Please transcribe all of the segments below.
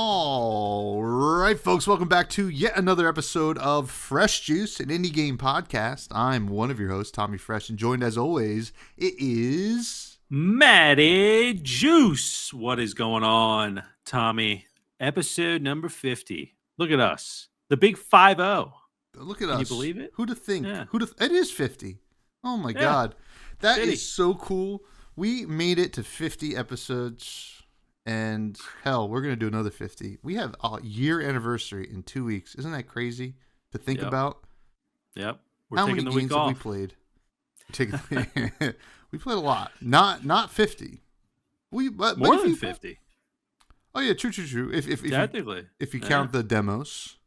All right, folks, welcome back to yet another episode of Fresh Juice, an indie game podcast. I'm one of your hosts, Tommy Fresh, and joined as always, it is... Matty Juice. What is going on, Tommy? Episode number 50. Look at us. The big 5-0. Look at Can us. you believe it? Who'd have think? Yeah. It is 50. Oh my God. That 50. is so cool. We made it to 50 episodes. And hell, we're going to do another 50. We have a year anniversary in 2 weeks. Isn't that crazy to think about? Yep. We're How taking many the games week have off. we played? We played a lot. Not 50. But More if than you, 50. Oh yeah, true. If Technically. if you count the demos.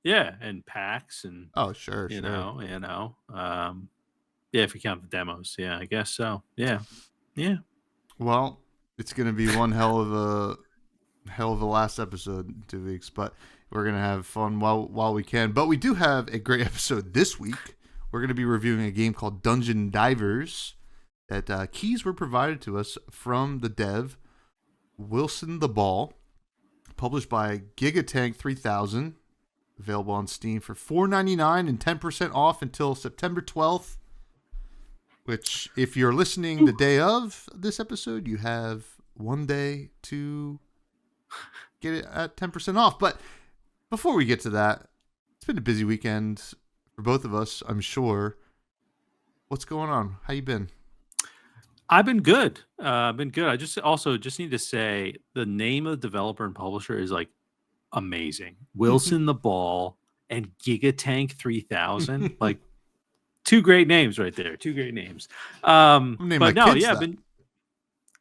Yeah, and packs and Sure. you know. Yeah, if you count the demos. Yeah, I guess so. Yeah. Well, it's gonna be one hell of a last episode in 2 weeks, but we're gonna have fun while we can. But we do have a great episode this week. We're gonna be reviewing a game called Dungeon Divers. That keys were provided to us from the dev Wilson the Ball, published by Gigatank 3000, available on Steam for $4.99 and 10% off until September 12th. Which, if you're listening the day of this episode, you have 1 day to get it at 10% off. But before we get to that, it's been a busy weekend for both of us, I'm sure. What's going on? How you been? I've been good. I just need to say the name of the developer and publisher is like amazing. Wilson the Ball and Gigatank 3000. Like two great names right there. Two great names. Name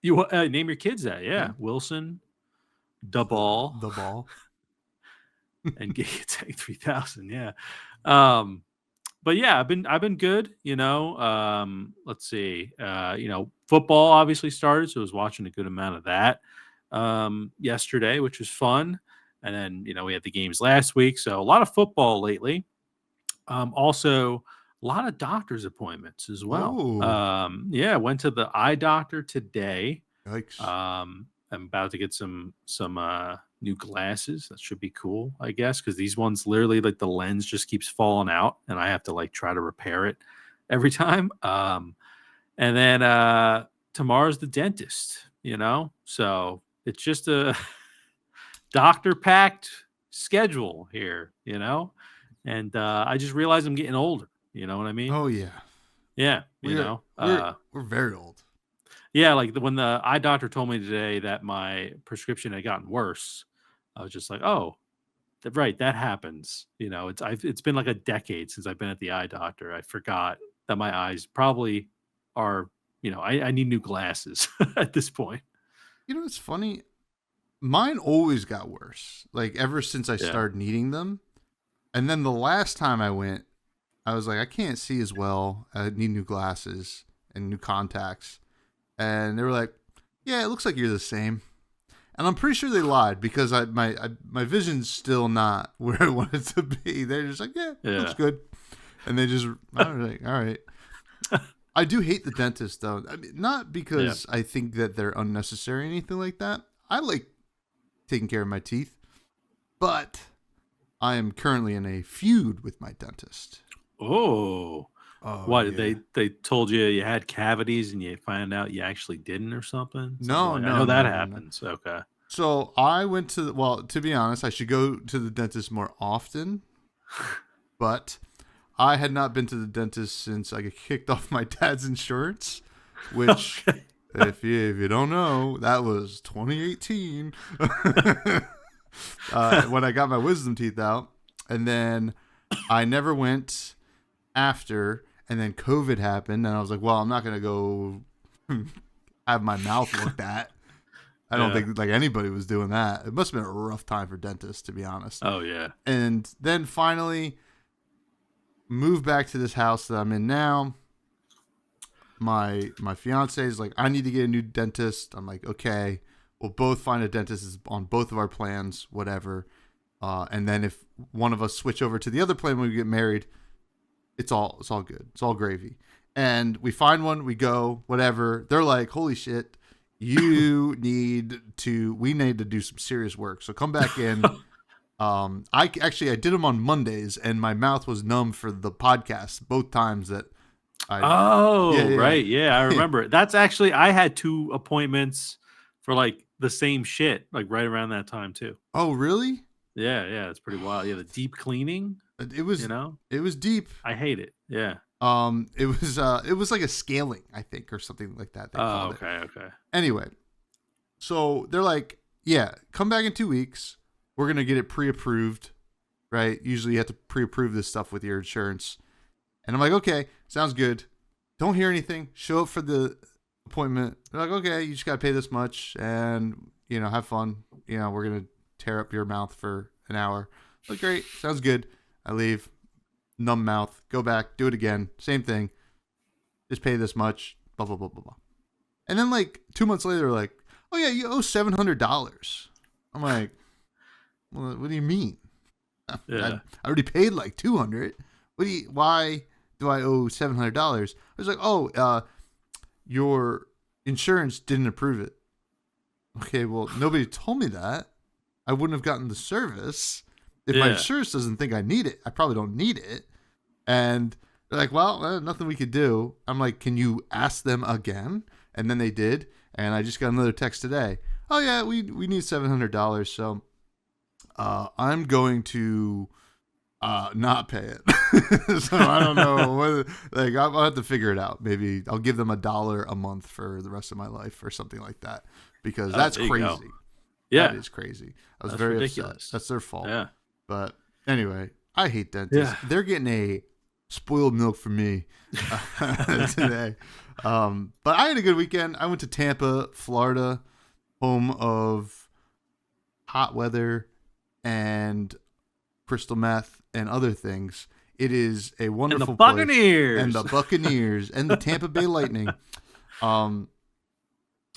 You name your kids that. Yeah. Wilson the Ball. The Ball. And Gigatank 3000. Yeah. But yeah, I've been good, let's see. Football obviously started, so I was watching a good amount of that yesterday, which was fun. And then, we had the games last week, so a lot of football lately. Also a lot of doctor's appointments as well. I went to the eye doctor today. Yikes. I'm about to get some new glasses. That should be cool, I guess, because these ones literally like the lens just keeps falling out and I have to like try to repair it every time. And then tomorrow's the dentist, so it's just a doctor packed schedule here, and I just realized I'm getting older. You know what I mean? Oh yeah. Yeah. We're very old. Yeah, like when the eye doctor told me today that my prescription had gotten worse, I was just like, "Oh, right, that happens." It's been like a decade since I've been at the eye doctor. I forgot that my eyes probably are, I need new glasses at this point. It's funny. Mine always got worse, like ever since I started needing them. And then the last time I went, I was like, I can't see as well. I need new glasses and new contacts. And they were like, yeah, it looks like you're the same. And I'm pretty sure they lied because my vision's still not where I want it to be. They're just like, yeah, looks good. And they just, I was like, all right. I do hate the dentist, though. I mean, not because I think that they're unnecessary or anything like that. I like taking care of my teeth. But I am currently in a feud with my dentist. Oh, what they told you had cavities and you found out you actually didn't or something? No, I know that happens. Okay. So I went to be honest, I should go to the dentist more often, but I had not been to the dentist since I got kicked off my dad's insurance, which if you don't know, that was 2018 when I got my wisdom teeth out, and then I never went after. And then COVID happened, and I was like, well, I'm not going to go have my mouth looked at. I don't think like anybody was doing that. It must have been a rough time for dentists, to be honest. Oh, yeah. And then finally moved back to this house that I'm in now. My fiance is like, I need to get a new dentist. I'm like, okay, we'll both find a dentist on both of our plans, whatever. And then if one of us switch over to the other plan when we get married, it's all good. It's all gravy. And we find one, we go, whatever. They're like, holy shit, We need to do some serious work. So come back in. I did them on Mondays, and my mouth was numb for the podcast both times that I. Oh, Yeah. right. Yeah, I remember it. That's actually I had 2 appointments for like the same shit, like right around that time too. Oh, really? Yeah, it's pretty wild. Yeah, the deep cleaning, It you was know? it was deep. I hate it. Yeah. It was like a scaling, I think, or something like that. They Oh, called it. okay. Anyway, so they're like, yeah, come back in 2 weeks. We're gonna get it pre-approved, right? Usually you have to pre-approve this stuff with your insurance. And I'm like, okay, sounds good. Don't hear anything. Show up for the appointment. They're like, okay, you just gotta pay this much, and have fun. We're gonna tear up your mouth for an hour. Like, great, sounds good. I leave, numb mouth. Go back, do it again, same thing. Just pay this much. Blah blah blah blah blah. And then like 2 months later, they're like, oh yeah, you owe $700. I'm like, well, what do you mean? Yeah. I already paid like 200. Why do I owe $700? I was like, oh, your insurance didn't approve it. Okay, well, nobody told me that. I wouldn't have gotten the service. If my insurance doesn't think I need it, I probably don't need it. And they're like, well, nothing we could do. I'm like, can you ask them again? And then they did. And I just got another text today. Oh, yeah, we need $700. So I'm going to not pay it. So I don't know. I'll have to figure it out. Maybe I'll give them $1 a month for the rest of my life or something like that. Because that's crazy. Yeah. That is crazy. I was very ridiculous. upset. That's their fault. Yeah. But anyway, I hate dentists. Yeah. They're getting a spoiled milk from me today. But I had a good weekend. I went to Tampa, Florida, home of hot weather and crystal meth and other things. It is a wonderful and the Buccaneers. place. And the Buccaneers and the Tampa Bay Lightning.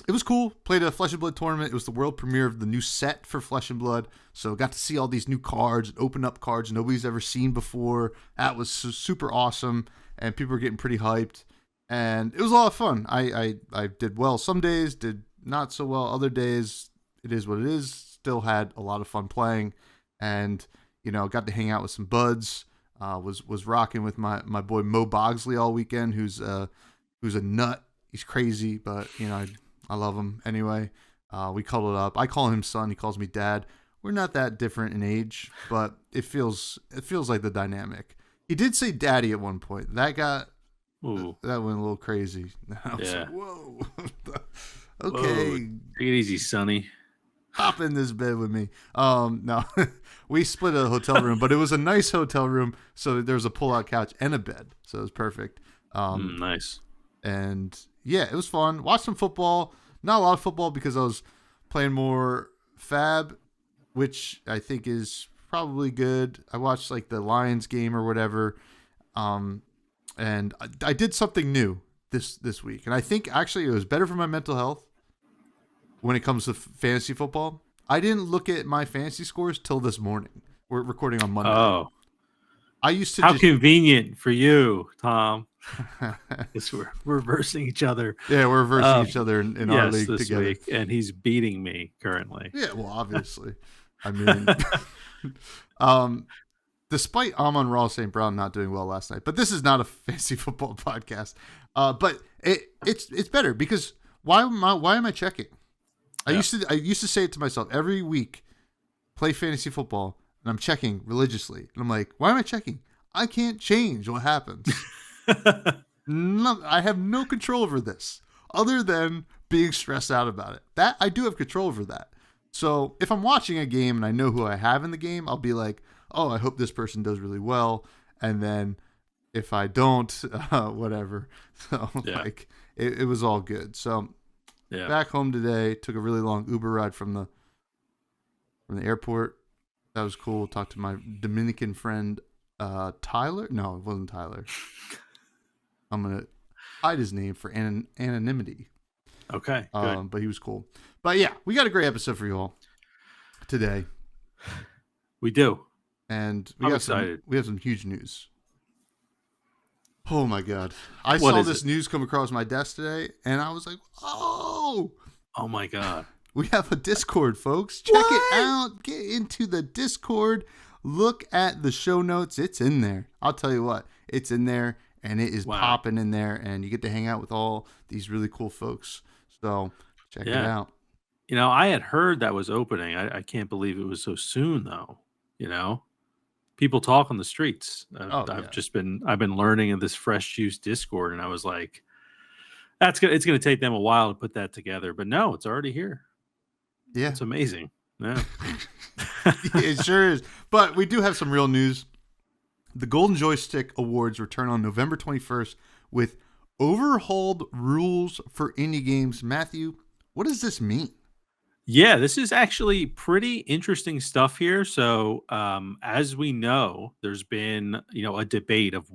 It was cool. Played a Flesh and Blood tournament. It was the world premiere of the new set for Flesh and Blood. So got to see all these new cards, open up cards nobody's ever seen before. That was super awesome. And people were getting pretty hyped. And it was a lot of fun. I did well some days, did not so well other days. It is what it is. Still had a lot of fun playing. And, got to hang out with some buds. Was rocking with my boy Mo Bogsley all weekend, who's a nut. He's crazy, but, I love him anyway. We cuddled up. I call him son. He calls me dad. We're not that different in age, but it feels like the dynamic. He did say daddy at one point. That went a little crazy. I was like, whoa. Okay. Whoa. Take it easy, Sonny. Hop in this bed with me. No, we split a hotel room, but it was a nice hotel room. So there was a pull-out couch and a bed. So it was perfect. Nice. And yeah, it was fun. Watched some football. Not a lot of football because I was playing more Fab, which I think is probably good. I watched like the Lions game or whatever. And I did something new this week. And I think actually it was better for my mental health when it comes to fantasy football. I didn't look at my fantasy scores till this morning. We're recording on Monday. Oh. I used to How convenient for you, Tom. Because we're reversing each other. Yeah, we're reversing each other in our league this together. Week, and he's beating me currently. Yeah, well, obviously. I mean, despite Amon-Ra St. Brown not doing well last night, but this is not a fantasy football podcast. But it's better because why am I checking? I used to say it to myself every week, play fantasy football, and I'm checking religiously. And I'm like, why am I checking? I can't change what happens. No, I have no control over this other than being stressed out about it. That I do have control over that. So if I'm watching a game and I know who I have in the game, I'll be like, oh, I hope this person does really well. And then if I don't, whatever. So like it was all good. So back home today, took a really long Uber ride from the airport. That was cool. Talked to my Dominican friend, Tyler. No, it wasn't Tyler. I'm going to hide his name for anonymity. Okay. Good. But he was cool. But yeah, we got a great episode for you all today. We do. And I'm excited. We have some huge news. Oh my God. I saw this news come across my desk today and I was like, oh, Oh my god. We have a Discord, folks. Check it What? out. Get into the Discord. Look at the show notes. It's in there. I'll tell you what, it's in there and it is Wow. popping in there. And you get to hang out with all these really cool folks. So check it Yeah. out. I had heard that was opening. I can't believe it was so soon, though. You know, people talk on the streets. Oh, I've yeah. just been I've been learning in this Fresh Juice Discord, and I was like, it's gonna take them a while to put that together. But no, it's already here. Yeah. It's amazing. Yeah. It sure is. But we do have some real news. The Golden Joystick Awards return on November 21st with overhauled rules for indie games. Matthew, what does this mean? Yeah, this is actually pretty interesting stuff here. So, as we know, there's been, a debate of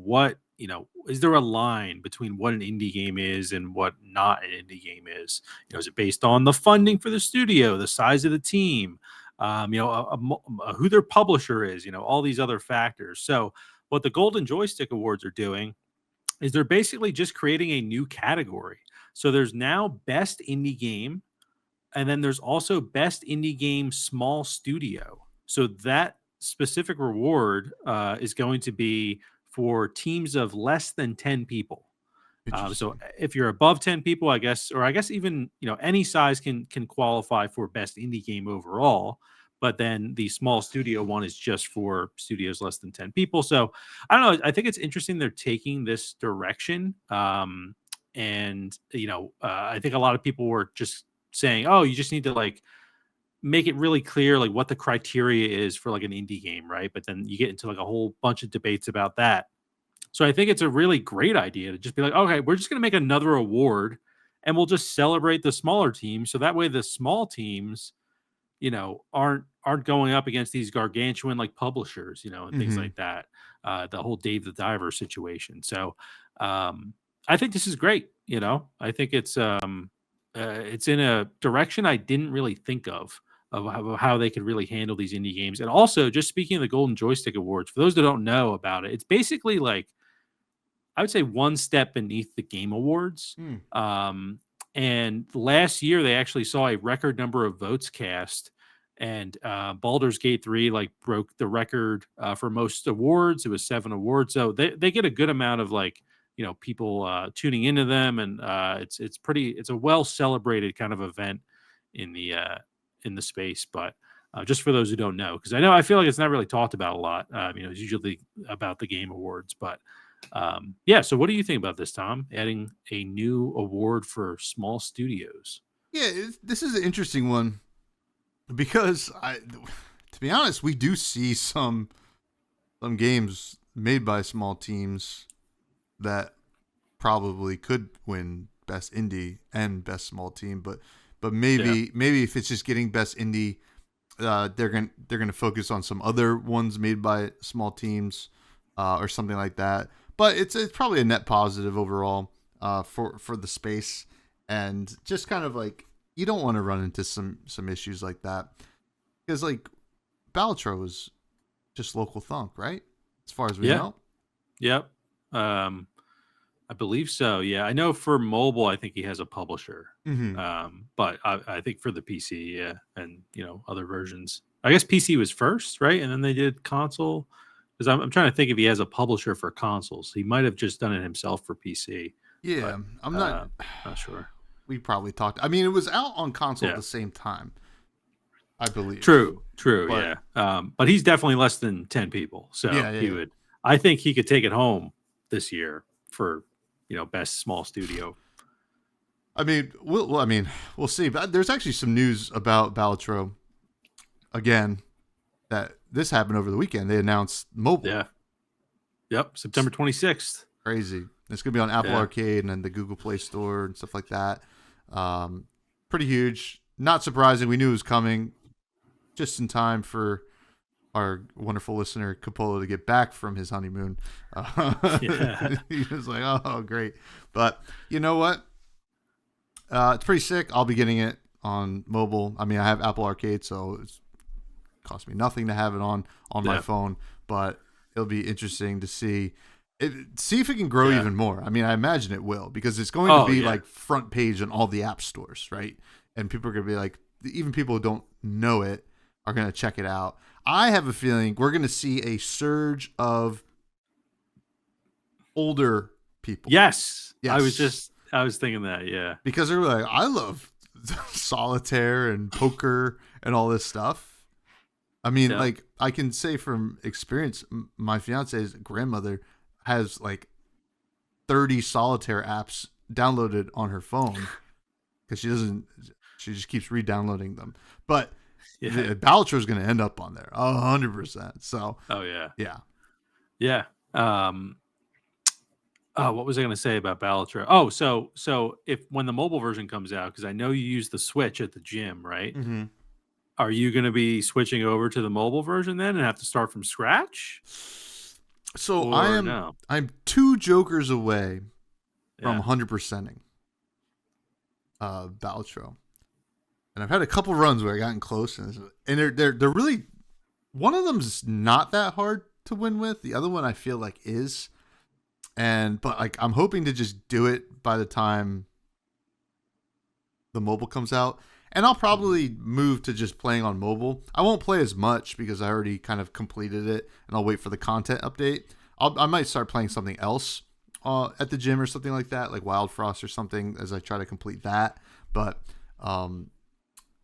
is there a line between what an indie game is and what not an indie game is? Is it based on the funding for the studio, the size of the team, who their publisher is, all these other factors. So, what the Golden Joystick Awards are doing is they're basically just creating a new category. So, there's now best indie game, and then there's also best indie game small studio. So that specific reward is going to be for teams of less than 10 people. So Interesting. if you're above 10 people, I guess even any size can qualify for best indie game overall. But then the small studio one is just for studios less than 10 people. So I don't know. I think it's interesting they're taking this direction. And I think a lot of people were just saying, "Oh, you just need to like make it really clear like what the criteria is for like an indie game, right?" But then you get into like a whole bunch of debates about that. So I think it's a really great idea to just be like, "Okay, we're just going to make another award and we'll just celebrate the smaller teams so that way the small teams, aren't going up against these gargantuan like publishers, and things Mm-hmm. like that. The whole Dave the Diver situation. So I think this is great. I think it's in a direction I didn't really think of how they could really handle these indie games. And also, just speaking of the Golden Joystick Awards, for those that don't know about it, it's basically like I would say one step beneath the Game Awards. Mm. Um, and last year they actually saw a record number of votes cast, and Baldur's Gate 3 like broke the record for most awards. It was 7 awards, so they get a good amount of like people tuning into them, and it's a well celebrated kind of event in the space. But just for those who don't know, because I feel like it's not really talked about a lot. It's usually about the Game Awards, but yeah. So, what do you think about this, Tom? Adding a new award for small studios. Yeah, this is an interesting one because to be honest, we do see some games made by small teams that probably could win best indie and best small team, but Yeah, maybe if it's just getting best indie, they're gonna focus on some other ones made by small teams, or something like that. But it's probably a net positive overall, for the space, and just kind of like you don't want to run into some issues like that because like Balatro is just local thunk, right? As far as we yeah, know. yep. Um, I believe so. Yeah, I know for mobile, I think he has a publisher. Mm-hmm. But I think for the PC, yeah, and other versions. I guess PC was first, right? And then they did console. Because I'm trying to think if he has a publisher for consoles. He might have just done it himself for PC, Yeah, but I'm not. uh, not sure. We probably talked. I mean, it was out on console at Yeah. the same time, I believe. True, But yeah. But he's definitely less than 10 people. yeah, So yeah, he yeah. would I think he could take it home this year for, best small studio. I mean, we'll see. But there's actually some news about Balatro again that this happened over the weekend. They announced mobile. Yeah. Yep. September 26th. Crazy. It's gonna be on Apple Yeah. Arcade and then the Google Play Store and stuff like that. Um, Pretty huge. Not surprising. We knew it was coming just in time for our wonderful listener Capola to get back from his honeymoon. Yeah. He was like, "Oh, great!" But you know what? It's pretty sick. I'll be getting it on mobile. I mean, I have Apple Arcade, so it costs me nothing to have it on my Yeah. phone. But it'll be interesting to see if it can grow Yeah. even more. I mean, I imagine it will because it's going to Oh, be yeah. like front page on all the app stores, right? and people are gonna be like, even people who don't know it are gonna check it out. I have a feeling we're gonna see a surge of older people. Yes, Yes, I was thinking that. Yeah. because they're like, I love solitaire and poker and all this stuff. I mean, Yep. like I can say from experience, my fiance's grandmother has like 30 solitaire apps downloaded on her phone because she just keeps re-downloading them. But Yeah. the Balatro is going to end up on there 100%. So Oh yeah. yeah. Yeah. Um, oh, what was I going to say about Balatro? Oh, so if when the mobile version comes out, because I know you use the Switch at the gym, right? Mm-hmm. Are you going to be switching over to the mobile version then and have to start from scratch, So or no? I'm two jokers away from Yeah. 100%ing Balatro, and I've had a couple runs where I gotten close, and they're really, one of them's not that hard to win with. The other one I feel like is, and but like I'm hoping to just do it by the time the mobile comes out. And I'll Mhm. probably move to just playing on mobile. I won't play as much because I already kind of completed it, and I'll wait for the content update. I might start playing something else at the gym or something like that, like Wild Frost or something, as I try to complete that. But um,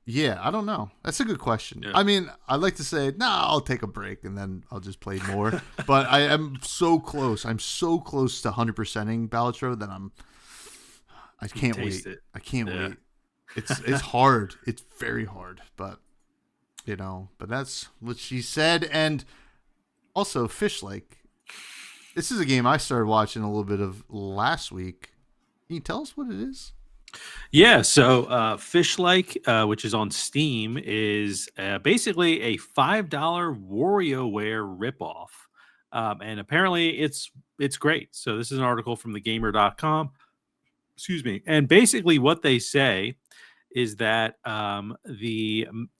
yeah, I don't know. That's a good question. Yeah. I mean, I'd like to say, nah, I'll take a break and then I'll just play more. But I am so close. I'm so close to 100%ing Balatro that I You can can't taste wait. it. I can't Yeah. wait. It's hard. It's very hard, but but that's what she said. And also, Fish Lake. This is a game I started watching a little bit of last week. Can you tell us what it is? Yeah, so Fishlike, which is on Steam, is basically a $5 WarioWare ripoff, and apparently it's great. So this is an article from thegamer.com. Excuse me, and basically what they say is that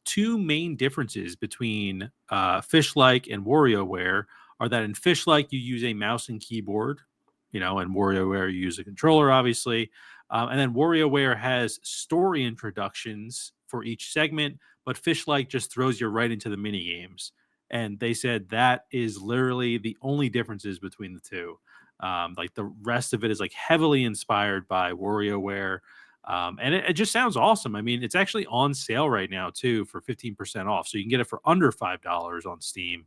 two main differences between Fishlike and WarioWare are that in Fishlike you use a mouse and keyboard, and WarioWare you use a controller, obviously. And then WarioWare has story introductions for each segment, but Fishlike just throws you right into the mini games. And they said that is literally the only differences between the two. Like the rest of it is like heavily inspired by WarioWare, and it just sounds awesome. I mean, it's actually on sale right now too for 15% off, so you can get it for under $5 on Steam.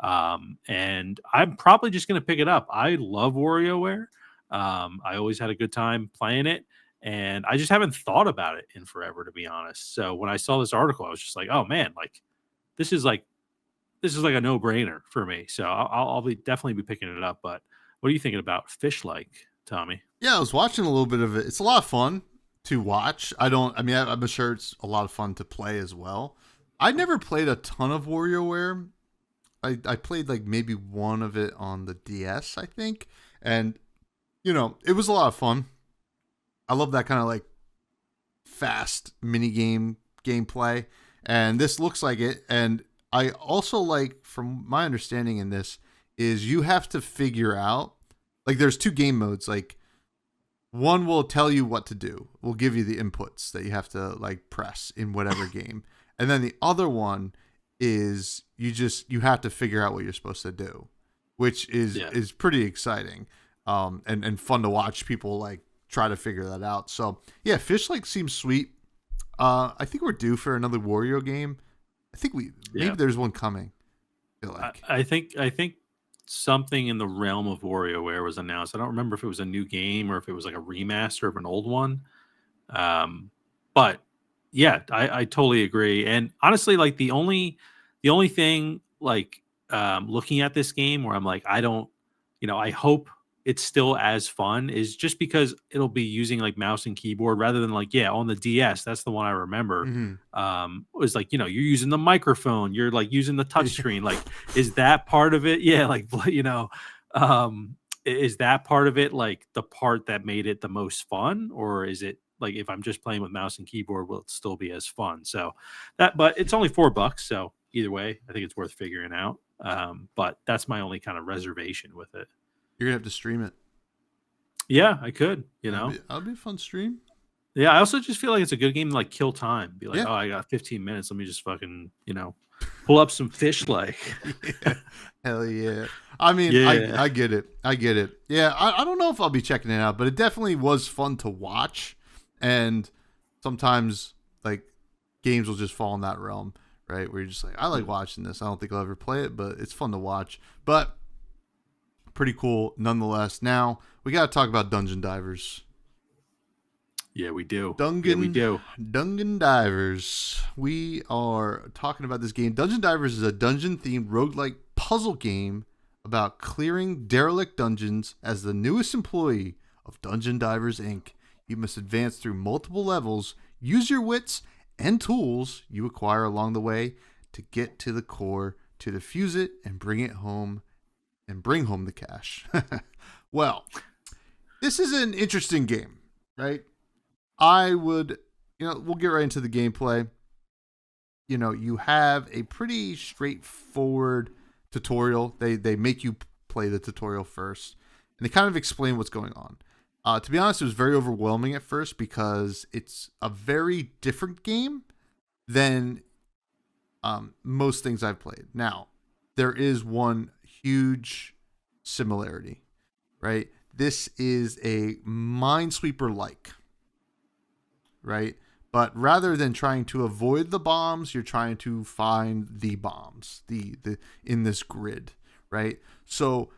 And I'm probably just going to pick it up. I love WarioWare. I always had a good time playing it, and I just haven't thought about it in forever, to be honest. So when I saw this article, I was just like, oh man, like this is like this is like a no brainer for me. So I'll be definitely be picking it up. But what are you thinking about Fish Like, Tommy? Yeah, I was watching a little bit of it. It's a lot of fun to watch. I mean, I'm sure it's a lot of fun to play as well. I never played a ton of WarioWare. I played like maybe one of it on the DS, I think. And, it was a lot of fun. I love that kind of like fast mini game gameplay, and this looks like it. And I also like, from my understanding in this, is you have to figure out, like, there's two game modes. Like, one will tell you what to do, will give you the inputs that you have to like press in whatever game, and then the other one is you have to figure out what you're supposed to do, which Yeah. is pretty exciting, and fun to watch people like try to figure that out. So yeah, Fish like seems sweet. I think we're due for another Wario game. I think Yeah. maybe there's one coming. I feel like. I think something in the realm of WarioWare was announced. I don't remember if it was a new game or if it was like a remaster of an old one. But yeah, I totally agree. And honestly, like the only thing like looking at this game where I'm like, I don't, I hope it's still as fun is just because it'll be using like mouse and keyboard rather than like, yeah, on the DS. That's the one I remember. Mm-hmm. Was like, you're using the microphone, you're like using the touch Yeah. screen. Like, is that part of it? Yeah, like is that part of it like the part that made it the most fun, or is it like if I'm just playing with mouse and keyboard, will it still be as fun? So but it's only $4, so either way, I think it's worth figuring out. But that's my only kind of reservation with it. You're gonna have to stream it. Yeah, I could, That'll be a fun stream. Yeah, I also just feel like it's a good game to like kill time. Be like, Yeah. oh, I got 15 minutes. Let me just fucking, pull up some fish like. Yeah. Hell yeah. I mean, Yeah. I get it. I get it. Yeah, I don't know if I'll be checking it out, but it definitely was fun to watch. And sometimes like games will just fall in that realm, right? Where you're just like, I like watching this. I don't think I'll ever play it, but it's fun to watch. But pretty cool nonetheless. Now we got to talk about Dungeon Divers. Yeah, we do. Yeah, we Dungeon do. Dungeon Divers. We are talking about this game. Dungeon Divers is a dungeon-themed roguelike puzzle game about clearing derelict dungeons. As the newest employee of Dungeon Divers Inc., you must advance through multiple levels, use your wits and tools you acquire along the way to get to the core, to defuse it and bring it home and bring home the cash. Well, this is an interesting game, right? I would, we'll get right into the gameplay. You have a pretty straightforward tutorial. They make you play the tutorial first, and they kind of explain what's going on. To be honest, it was very overwhelming at first because it's a very different game than most things I've played. Now, there is one huge similarity, right? This is a Minesweeper like, right? But rather than trying to avoid the bombs, you're trying to find the bombs, the in this grid, right? So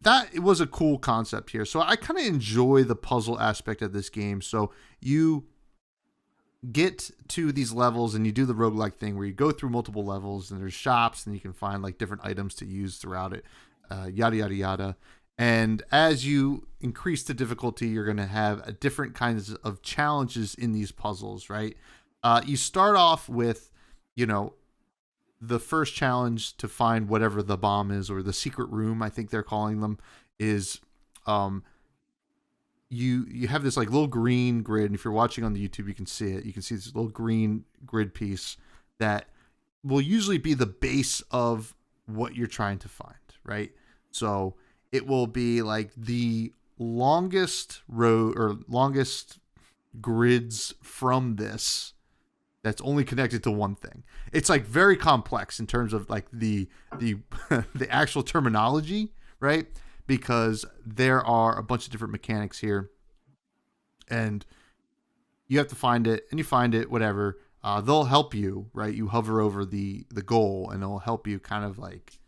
that was a cool concept here. So I kind of enjoy the puzzle aspect of this game. So you get to these levels and you do the roguelike thing where you go through multiple levels and there's shops and you can find like different items to use throughout it, yada, yada, yada. And as you increase the difficulty, you're going to have different kinds of challenges in these puzzles, right? You start off with, the first challenge to find whatever the bomb is, or the secret room, I think they're calling them, is you have this like little green grid. And if you're watching on the YouTube, you can see it. You can see this little green grid piece that will usually be the base of what you're trying to find, right? So it will be like the longest row or longest grids from this that's only connected to one thing. It's like very complex in terms of like the the actual terminology, right? Because there are a bunch of different mechanics here, and you have to find it, and you find it, whatever. They'll help you, right? You hover over the goal, and it'll help you kind of like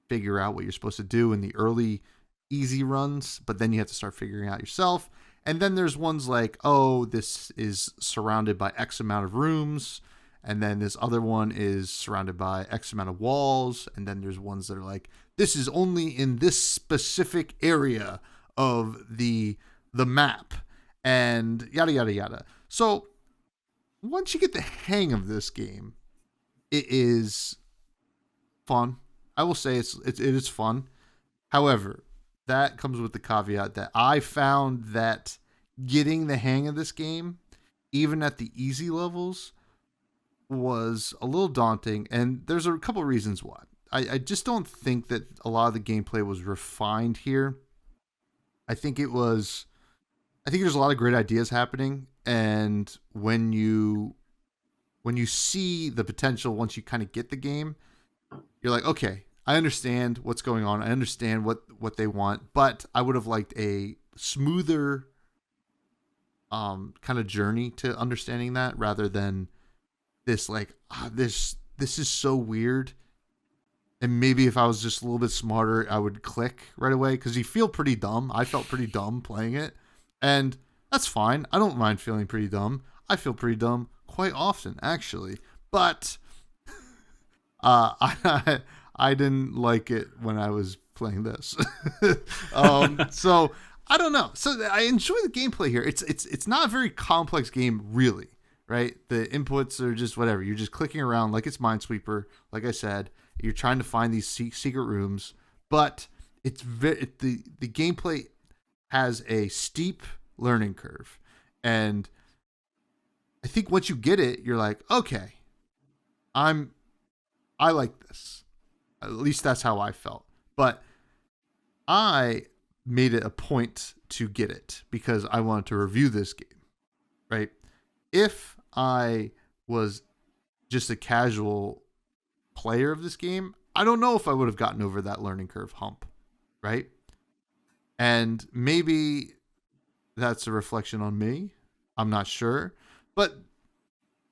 figure out what you're supposed to do in the early easy runs, but then you have to start figuring out yourself. And then there's ones like, oh, this is surrounded by X amount of rooms, and then this other one is surrounded by X amount of walls, and then there's ones that are like, this is only in this specific area of the map, and yada yada yada. So once you get the hang of this game, it is fun. I will say it is fun. However, that comes with the caveat that I found that getting the hang of this game, even at the easy levels, was a little daunting. And there's a couple of reasons why. I just don't think that a lot of the gameplay was refined here. I think there's a lot of great ideas happening. And when you see the potential, once you kind of get the game, you're like, okay, I understand what's going on. I understand what they want, but I would have liked a smoother kind of journey to understanding that, rather than this like this is so weird. And maybe if I was just a little bit smarter, I would click right away, because you feel pretty dumb. I felt pretty dumb playing it, and that's fine. I don't mind feeling pretty dumb. I feel pretty dumb quite often, actually, but I didn't like it when I was playing this. So I don't know. So I enjoy the gameplay here. It's not a very complex game, really, right? The inputs are just whatever. You're just clicking around like it's Minesweeper. Like I said, you're trying to find these secret rooms, but the gameplay has a steep learning curve, and I think once you get it, you're like, okay, I like this. At least that's how I felt. But I made it a point to get it because I wanted to review this game, right? If I was just a casual player of this game, I don't know if I would have gotten over that learning curve hump, right? And maybe that's a reflection on me. I'm not sure. But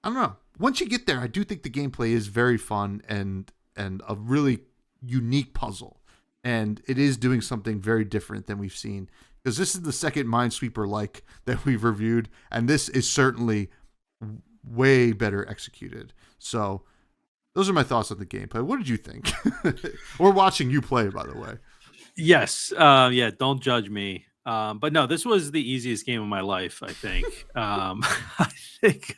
I don't know. Once you get there, I do think the gameplay is very fun and a really unique puzzle. And it is doing something very different than we've seen. Because this is the second Minesweeper like that we've reviewed, and this is certainly way better executed. So those are my thoughts on the gameplay. What did you think? We're watching you play, by the way. Yes. Yeah. Don't judge me. But no, this was the easiest game of my life, I think. I think,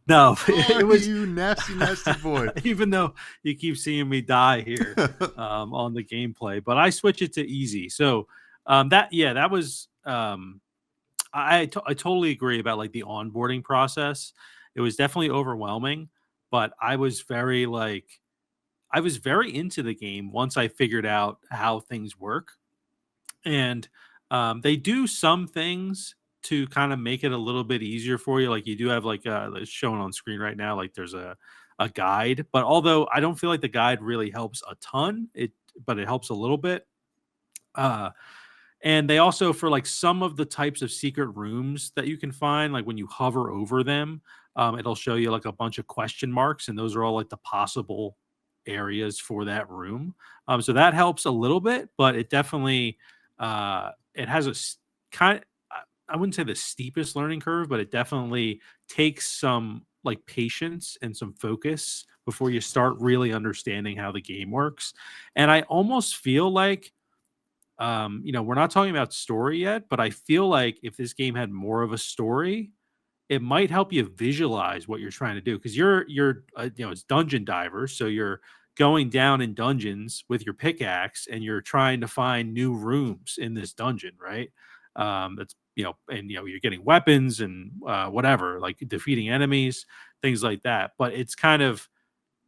no, Oh, it was, you nasty, nasty boy. even though you keep seeing me die here on the gameplay, but I switch it to easy. So that was, I totally agree about like the onboarding process. It was definitely overwhelming, but I was very into the game once I figured out how things work. And they do some things to kind of make it a little bit easier for you. Like you do have like it's shown on screen right now, like there's a guide. But although I don't feel like the guide really helps a ton, it helps a little bit. Uh and they also, for like some of the types of secret rooms that you can find, like when you hover over them, it'll show you like a bunch of question marks, and those are all like the possible areas for that room. So that helps a little bit, but it definitely it has kind. I wouldn't say the steepest learning curve, but it definitely takes some like patience and some focus before you start really understanding how the game works. And I almost feel like we're not talking about story yet, but I feel like if this game had more of a story, it might help you visualize what you're trying to do, because it's dungeon divers, so you're going down in dungeons with your pickaxe and you're trying to find new rooms in this dungeon, right? That's and you're getting weapons and whatever, like defeating enemies, things like that. But it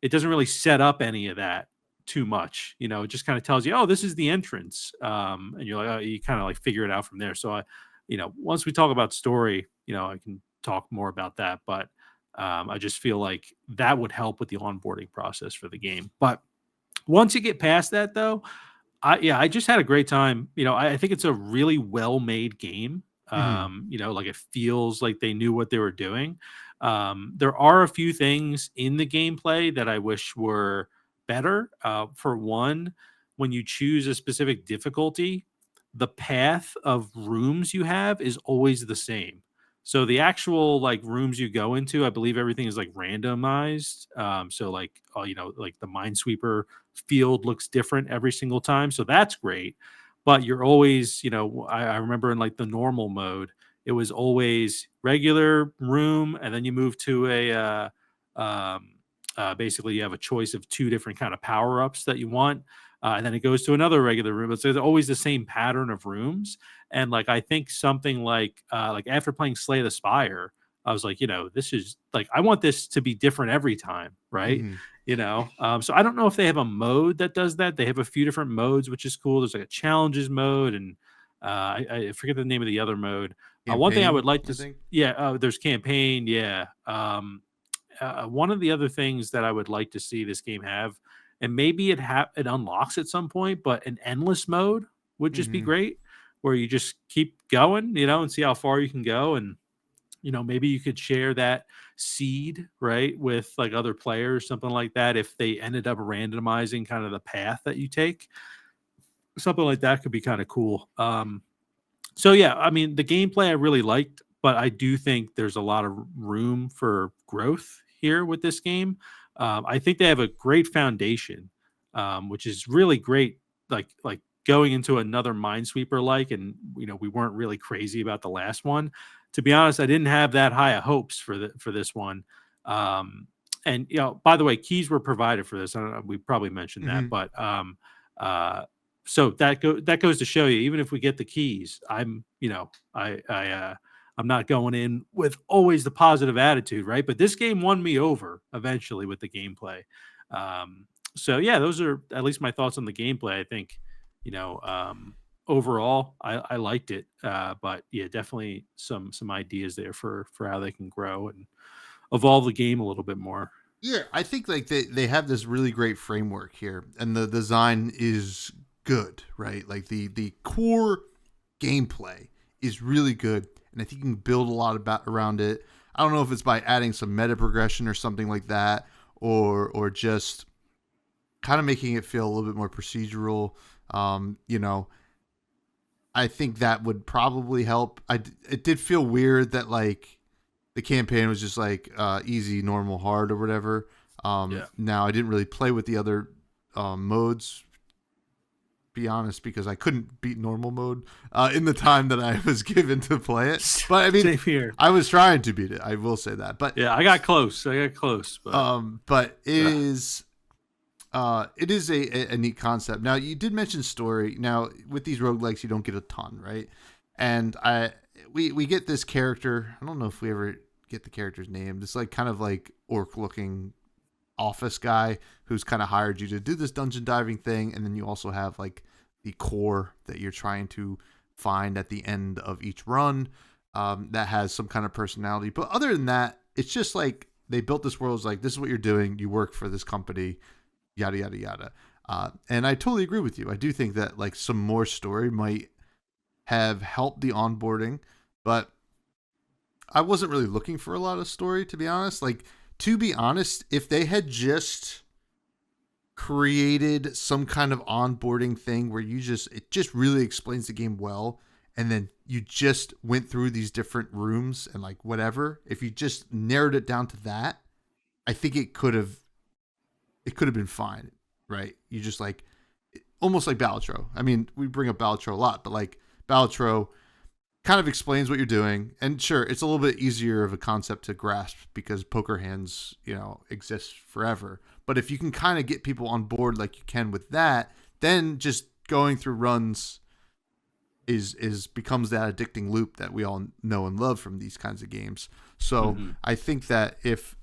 doesn't really set up any of that too much. It just kind of tells you, oh, this is the entrance. And you're like, oh, you kind of like figure it out from there. So once we talk about story, I can talk more about that. But I just feel like that would help with the onboarding process for the game. But once you get past that, though, I just had a great time. I think it's a really well made game. Mhm. Like it feels like they knew what they were doing. There are a few things in the gameplay that I wish were better. For one, when you choose a specific difficulty, the path of rooms you have is always the same. So the actual like rooms you go into, I believe everything is like randomized. So like like the Minesweeper field looks different every single time. So that's great. But you're always, I remember in like the normal mode, it was always regular room, and then you move to basically you have a choice of two different kind of power ups that you want, and then it goes to another regular room. So there's always the same pattern of rooms, and like I think something like after playing Slay the Spire, I was like, this is like I want this to be different every time, right? Mhm. So I don't know if they have a mode that does that. They have a few different modes, which is cool. There's like a challenges mode, and I forget the name of the other mode. One thing I would Campaign, like I to, think. yeah, there's campaign, yeah. One of the other things that I would like to see this game have, and maybe it unlocks at some point, but an endless mode would just be Mhm. great, where you just keep going, and see how far you can go, and maybe you could share that seed, right, with like other players, something like that. If they ended up randomizing kind of the path that you take, something like that could be kind of cool. So yeah, I mean, the gameplay I really liked, but I do think there's a lot of room for growth here with this game. I think they have a great foundation, which is really great. Like going into another Minesweeper, and we weren't really crazy about the last one. To be honest, I didn't have that high of hopes for this one. And by the way, keys were provided for this. I don't know, we probably mentioned that, Mhm. but uh, so that goes to show you, even if we get the keys, I'm not going in with always the positive attitude, right? But this game won me over eventually with the gameplay. So yeah, those are at least my thoughts on the gameplay. I think, you know, um, overall, I liked it. But yeah, definitely some ideas there for how they can grow and evolve the game a little bit more. Yeah, I think like they have this really great framework here, and the design is good, right? Like the core gameplay is really good, and I think you can build a lot about around it. I don't know if it's by adding some meta progression or something like that, or just kind of making it feel a little bit more procedural. You know, I think that would probably help. It did feel weird that like the campaign was just like easy, normal, hard, or whatever. Yeah. Now I didn't really play with the other modes, be honest, because I couldn't beat normal mode in the time that I was given to play it. But I mean, Same here. I was trying to beat it. I will say that. Yeah, I got close. But But uh, it is a neat concept. Now you did mention story. Now with these roguelikes, you don't get a ton, right? And we get this character. I don't know if we ever get the character's name. This like kind of like orc looking office guy who's kind of hired you to do this dungeon diving thing, and then you also have like the core that you're trying to find at the end of each run, that has some kind of personality. But other than that, it's just like they built this world. It's like, this is what you're doing. You work for this company, yada yada yada. And I totally agree with you. I do think that like some more story might have helped the onboarding, but I wasn't really looking for a lot of story, to be honest. Like, to be honest, if they had just created some kind of onboarding thing where it just really explains the game well, and then you just went through these different rooms and like whatever, if you just narrowed it down to that, I think it could have been fine, right? You just like almost like Balatro. I mean, we bring up Balatro a lot, but like Balatro kind of explains what you're doing. And sure, it's a little bit easier of a concept to grasp because poker hands, exist forever. But if you can kind of get people on board like you can with that, then just going through runs is becomes that addicting loop that we all know and love from these kinds of games. So mhm. I think that if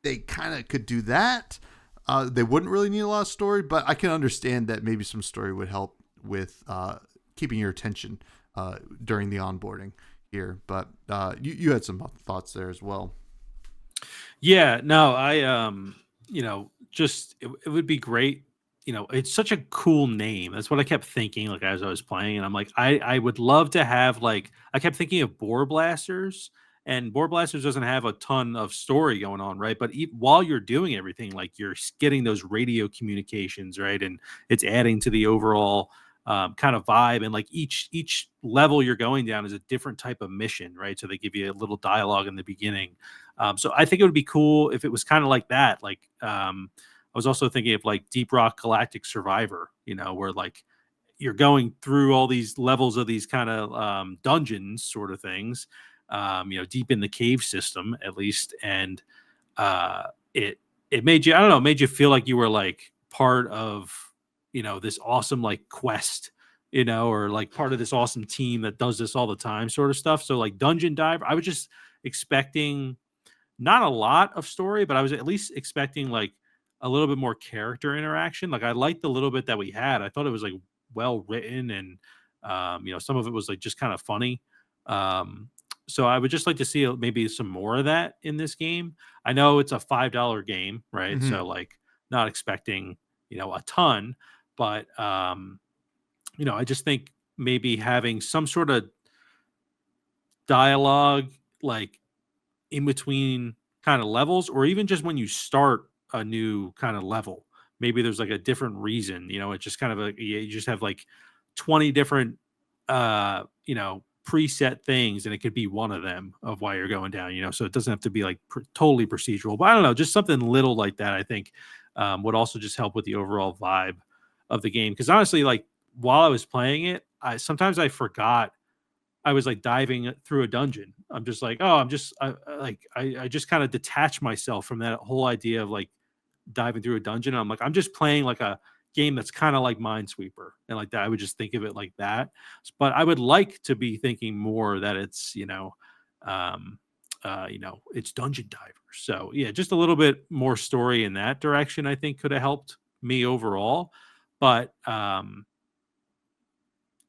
they kind of could do that, they wouldn't really need a lot of story. But I can understand that maybe some story would help with keeping your attention during the onboarding here. But you had some thoughts there as well. Yeah, no, just it would be great. It's such a cool name. That's what I kept thinking, like as I was playing, and I'm like, I would love to have like I kept thinking of Boar Blasters, and Boar Blasters doesn't have a ton of story going on, right? But while you're doing everything, like you're getting those radio communications, right, and it's adding to the overall kind of vibe. And like each level you're going down is a different type of mission, right? So they give you a little dialogue in the beginning. So I think it would be cool if it was kind of like that. Like I was also thinking of like Deep Rock Galactic Survivor, where like you're going through all these levels of these kind of dungeons, sort of things, deep in the cave system at least, and it made you, I don't know, made you feel like you were like part of this awesome like quest, or like part of this awesome team that does this all the time, sort of stuff. So like Dungeon Dive, I was just expecting not a lot of story, but I was at least expecting like a little bit more character interaction. Like I liked the little bit that we had. I thought it was like well written, and some of it was like just kind of funny. Um, so I would just like to see maybe some more of that in this game. I know it's a $5 game, right? Mm-hmm. So like not expecting a ton, but I just think maybe having some sort of dialogue like in between kind of levels, or even just when you start a new kind of level, maybe there's like a different reason. It's just kind of you just have like 20 different preset things, and it could be one of them of why you're going down, so it doesn't have to be like totally procedural. But I don't know, just something little like that, I think would also just help with the overall vibe of the game. Because honestly, like while I was playing it, I forgot I was like diving through a dungeon. I'm just like, oh, I just kind of detach myself from that whole idea of like diving through a dungeon. I'm like, I'm just playing like a game that's kind of like Minesweeper, and like that. I would just think of it like that. But I would like to be thinking more that it's, um, it's Dungeon Divers. So yeah, just a little bit more story in that direction, I think could have helped me overall. But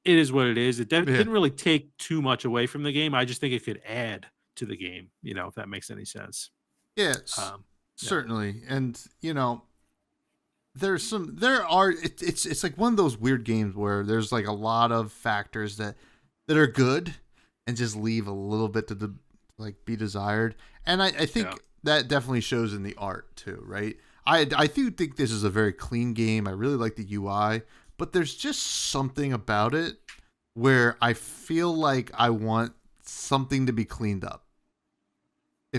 it is what it is. It Yeah. didn't really take too much away from the game. I just think it could add to the game, if that makes any sense. Yes, Um, yeah, certainly. And it's like one of those weird games where there's like a lot of factors that are good and just leave a little bit to the like be desired. And I yeah, think that definitely shows in the art too, right? I do think this is a very clean game. I really like the UI, but there's just something about it where I feel like I want something to be cleaned up.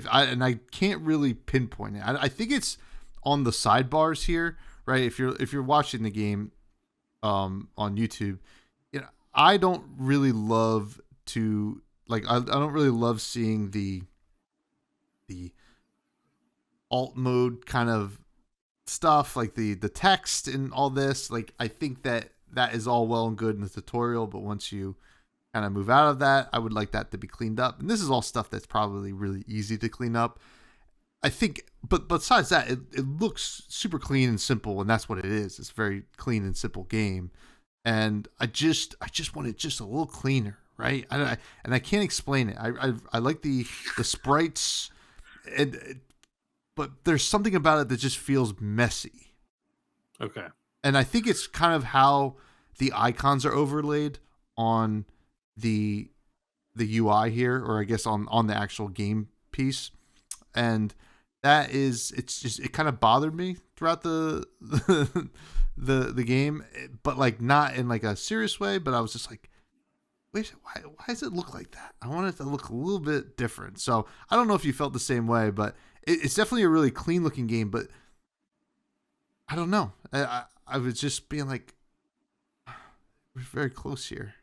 I can't really pinpoint it. I think it's on the sidebars here, right? If you're watching the game on YouTube, I don't really love to like I don't really love seeing the alt mode kind of stuff, like the text and all this. Like I think that is all well and good in the tutorial, but once you kind of move out of that, I would like that to be cleaned up. And this is all stuff that's probably really easy to clean up. I think, but besides that, it looks super clean and simple, and that's what it is. It's a very clean and simple game, and I just want it just a little cleaner, right? And I can't explain it. I like the sprites, and but there's something about it that just feels messy, okay, and I think it's kind of how the icons are overlaid on the the UI here, or I guess on the actual game piece, and it's just it kind of bothered me throughout the game, but like not in like a serious way. But I was just like, wait, why does it look like that? I want it to look a little bit different. So I don't know if you felt the same way, but it's definitely a really clean looking game. But I don't know. I was just being like, we're very close here.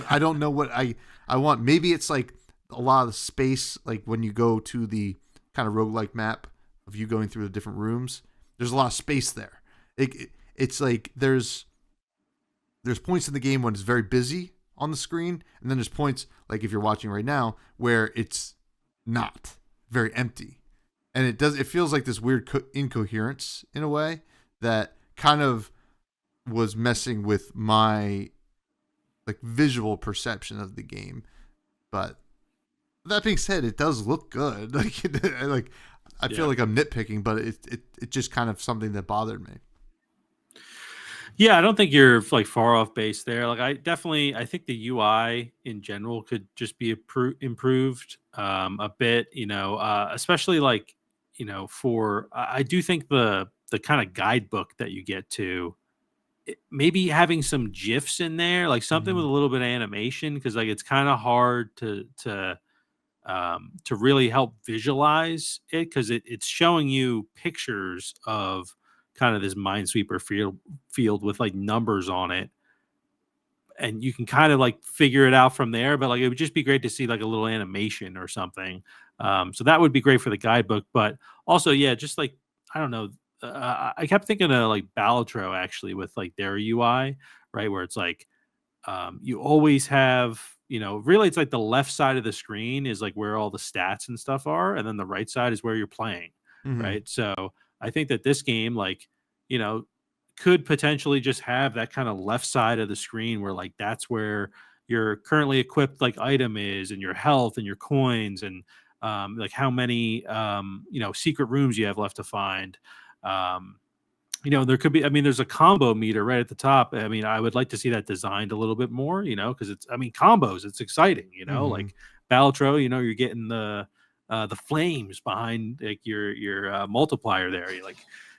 I don't know what I want. Maybe it's like a lot of space, like when you go to the kind of roguelike map of you going through the different rooms. There's a lot of space there. It's like there's points in the game when it's very busy on the screen, and then there's points like if you're watching right now where it's not very empty, and it feels like this weird incoherence in a way that kind of was messing with my like visual perception of the game. But that being said, it does look good. Like I feel yeah. like I'm nitpicking, but it just kind of something that bothered me. Yeah, I don't think you're like far off base there. Like I think the UI in general could just be improved a bit, especially like, for I do think the kind of guidebook that you get to maybe having some gifs in there, like something with Mm-hmm. a little bit of animation, because like it's kind of hard to really help visualize it, because it's showing you pictures of kind of this minesweeper field with like numbers on it, and you can kind of like figure it out from there. But like it would just be great to see like a little animation or something. So that would be great for the guidebook. But also, yeah, just like I don't know, I kept thinking of like Balatro actually with like their UI, right, where it's like you always have, really it's like the left side of the screen is like where all the stats and stuff are, and then the right side is where you're playing, Mm-hmm. right? So I think that this game, like, you know could potentially just have that kind of left side of the screen where like that's where your currently equipped like item is, and your health and your coins, and like how many secret rooms you have left to find. um, there could be, I mean, there's a combo meter right at the top. I mean, I would like to see that designed a little bit more, because it's, I mean, combos, it's exciting, Mm-hmm. like Balatro, you're getting the flames behind like your multiplier there. Like,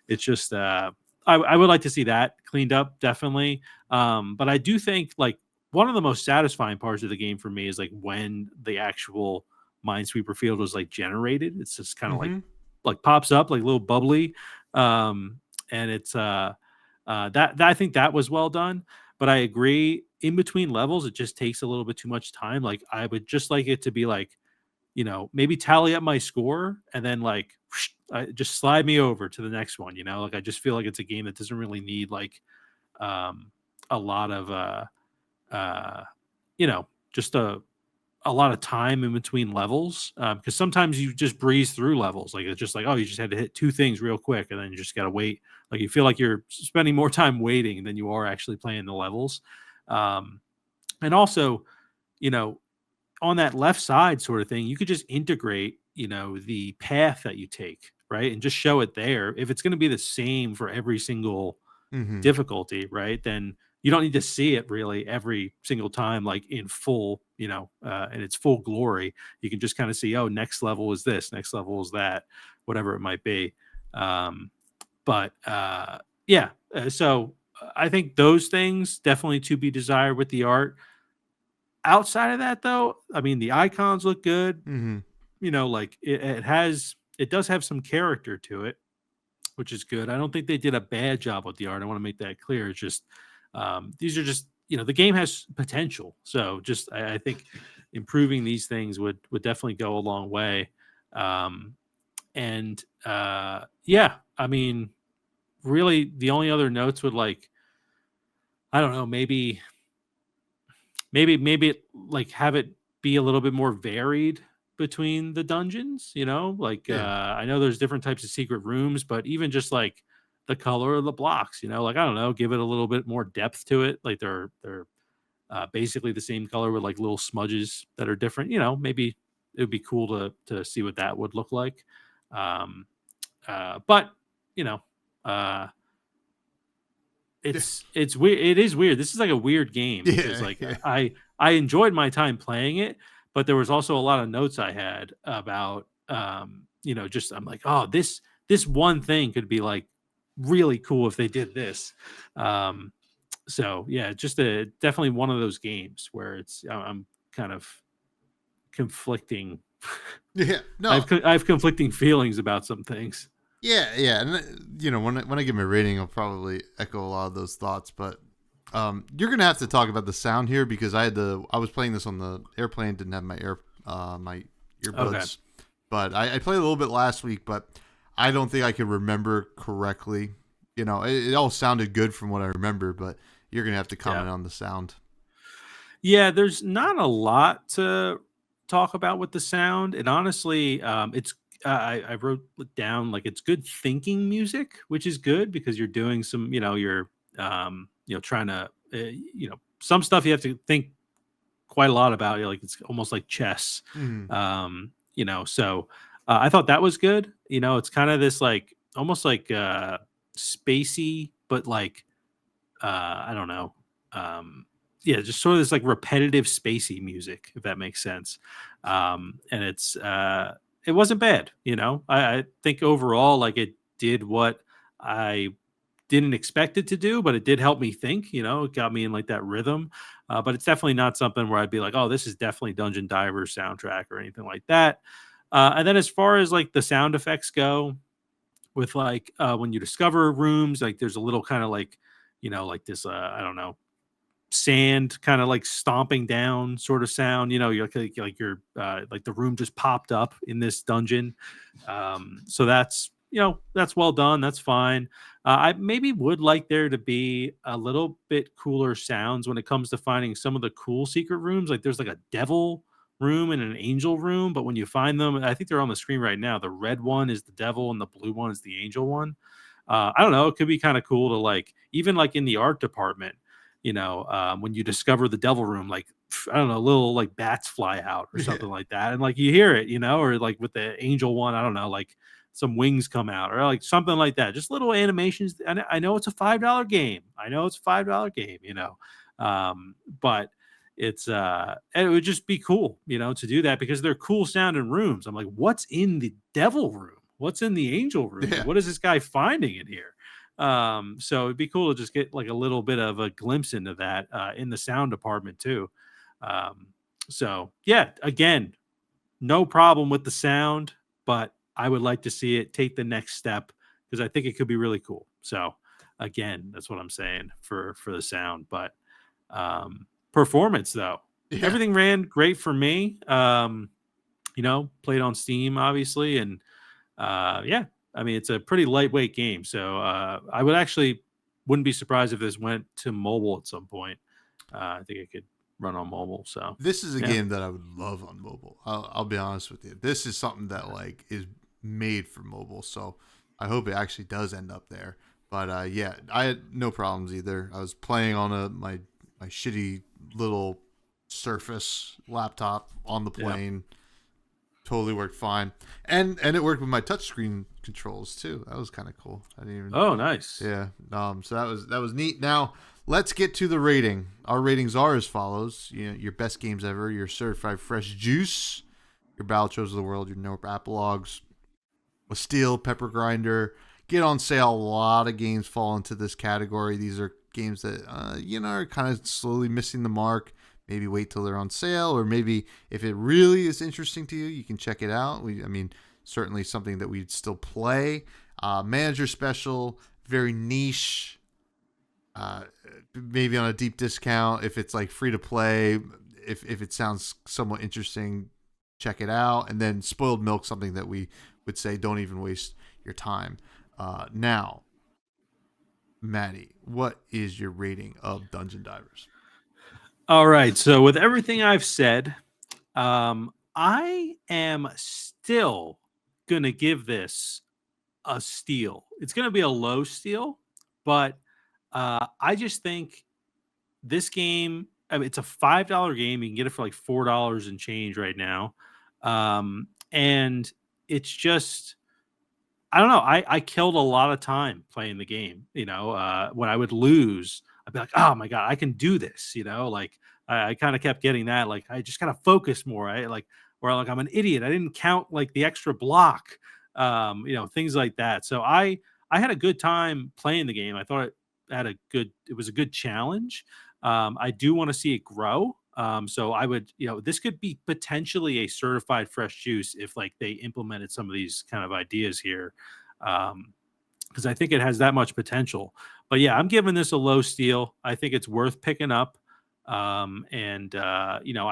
it's just, I would like to see that cleaned up, definitely. But I do think like one of the most satisfying parts of the game for me is like when the actual Minesweeper field was like generated. It's just kind of Mm-hmm. like pops up like little bubbly. Um, and it's that I think that was well done. But I agree, in between levels it just takes a little bit too much time. Like I would just like it to be like, maybe tally up my score and then like just slide me over to the next one. Like I just feel like it's a game that doesn't really need like um a lot of uh just a lot of time in between levels, because sometimes you just breeze through levels. Like it's just like, oh, you just had to hit two things real quick, and then you just got to wait. Like you feel like you're spending more time waiting than you are actually playing the levels. Um, and also, you know, on that left side sort of thing, you could just integrate, the path that you take, right? And just show it there. If it's going to be the same for every single Mm-hmm. difficulty, right? Then you don't need to see it really every single time, like in full, in its full glory. You can just kind of see, oh, next level is this, next level is that, whatever it might be. Um, but yeah, so I think those things definitely to be desired with the art. Outside of that, though, I mean, the icons look good. Mm-hmm. Like it does have some character to it, which is good. I don't think they did a bad job with the art. I want to make that clear. It's just these are just the game has potential. So just I think improving these things would definitely go a long way. Um, and yeah, I mean, really, the only other notes would like I don't know, maybe like have it be a little bit more varied between the dungeons, like Yeah. I know there's different types of secret rooms, but even just like the color of the blocks, like I don't know, give it a little bit more depth to it. Like they're basically the same color with like little smudges that are different. Maybe it would be cool to see what that would look like. um but you know uh it's weird. It is weird. This is like a weird game because Yeah. like Yeah. I enjoyed my time playing it, but there was also a lot of notes I had about just I'm like, oh, this one thing could be like really cool if they did this. Um so yeah, just definitely one of those games where I'm kind of conflicting. Yeah. No. I have conflicting feelings about some things. Yeah. Yeah. And when I give my rating, I'll probably echo a lot of those thoughts. But you're gonna have to talk about the sound here because I was playing this on the airplane, didn't have my Okay. earbuds, but I played a little bit last week, but I don't think I could remember correctly. It all sounded good from what I remember, but you're gonna have to Yeah. comment on the sound. Yeah, there's not a lot to talk about with the sound, and honestly, it's I wrote it down like it's good thinking music, which is good because you're doing some, you're trying to, some stuff you have to think quite a lot about. Like it's almost like chess, Mm. So I thought that was good. It's kind of this like almost like spacey, but like I don't know. Yeah, just sort of this like repetitive spacey music, if that makes sense. And it wasn't bad, I think overall like it did what I didn't expect it to do, but it did help me think, it got me in like that rhythm. But it's definitely not something where I'd be like, oh, this is definitely Dungeon Diver soundtrack or anything like that. And then as far as like the sound effects go, with like when you discover rooms, like there's a little kind of like like this I don't know, sand kind of like stomping down sort of sound. You're like you're like the room just popped up in this dungeon. So that's well done, that's fine. I maybe would like there to be a little bit cooler sounds when it comes to finding some of the cool secret rooms. Like there's like a devil room and an angel room, but when you find them, I think they're on the screen right now, the red one is the devil and the blue one is the angel one. I don't know, it could be kind of cool to like even like in the art department, when you discover the devil room, like I don't know, little like bats fly out or Yeah. something like that, and like you hear it, or like with the angel one, I don't know, like some wings come out or like something like that. Just little animations. And I know it's a $5 game. I know it's a $5 game, but it would just be cool, to do that because they're cool sounding rooms. I'm like, what's in the devil room? What's in the angel room? Like, Yeah. what is this guy finding in here? So it'd be cool to just get like a little bit of a glimpse into that in the sound department too. Um, so yeah, again, no problem with the sound, but I would like to see it take the next step because I think it could be really cool. So again, that's what I'm saying for the sound. But performance though, Yeah. everything ran great for me. Played on Steam obviously, and yeah, I mean it's a pretty lightweight game. So I would actually wouldn't be surprised if this went to mobile at some point. I think it could run on mobile. So This is a yeah, game that I would love on mobile. I'll be honest with you. This is something that like is made for mobile. So I hope it actually does end up there. But yeah, I had no problems either. I was playing on my my shitty little Surface laptop on the Yeah. plane. Totally worked fine, and it worked with my touchscreen controls too. That was kind of cool. I didn't even. Oh, nice. Yeah. So that was neat. Now let's get to the rating. Our ratings are as follows: your best games ever, your certified fresh juice, your Battle Chos of the World, your Nope Apologues, a Steel Pepper Grinder. Get on sale. A lot of games fall into this category. These are games that are kind of slowly missing the mark. Maybe wait till they're on sale, or maybe if it really is interesting to you, you can check it out. Certainly something that we'd still play. Manager special, very niche. Maybe on a deep discount if it's like free to play. If it sounds somewhat interesting, check it out. And then Spoiled Milk, something that we would say don't even waste your time. Now, Maddie, what is your rating of Dungeon Divers? All right. So with everything I've said, I am still gonna give this a steal. It's gonna be a low steal, but I just think this game. I mean, it's a $5 game. You can get it for like $4 and change right now, and it's just I don't know. I killed a lot of time playing the game. When I would lose, I'd be like, "Oh my god, I can do this!" Like I kind of kept getting that. Like I just gotta focus more. Like I'm an idiot. I didn't count like the extra block. Things like that. So I had a good time playing the game. I thought it was a good challenge. I do want to see it grow. So I would, this could be potentially a certified fresh juice if like they implemented some of these kind of ideas here. Because I think it has that much potential. But yeah, I'm giving this a low steal. I think it's worth picking up. I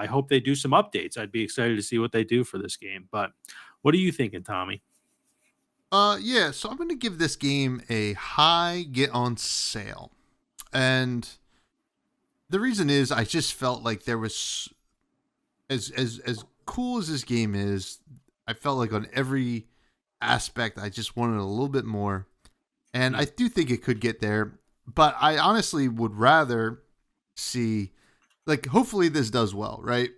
hope they do some updates. I'd be excited to see what they do for this game. But what are you thinking, Tommy? Yeah, so I'm going to give this game a high get on sale. And the reason is I just felt like there was as cool as this game is, I felt like on every aspect I just wanted a little bit more. And I do think it could get there, but I honestly would rather see like hopefully this does well, right?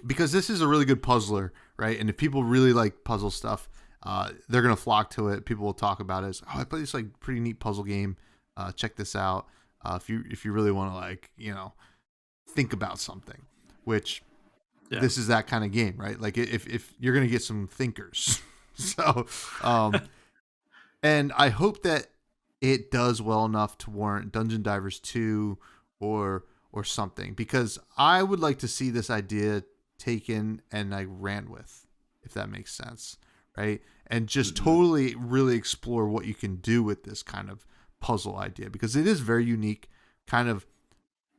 Because this is a really good puzzler, right? And if people really like puzzle stuff, they're gonna flock to it. People will talk about it. I played this like pretty neat puzzle game. Check this out. If you really want to think about something, which this is that kind of game, right? Like if you're gonna get some thinkers, so and I hope that it does well enough to warrant Dungeon Divers 2 or something, because I would like to see this idea taken and I ran with, if that makes sense, right? And just totally really explore what you can do with this kind of puzzle idea, because it is very unique, kind of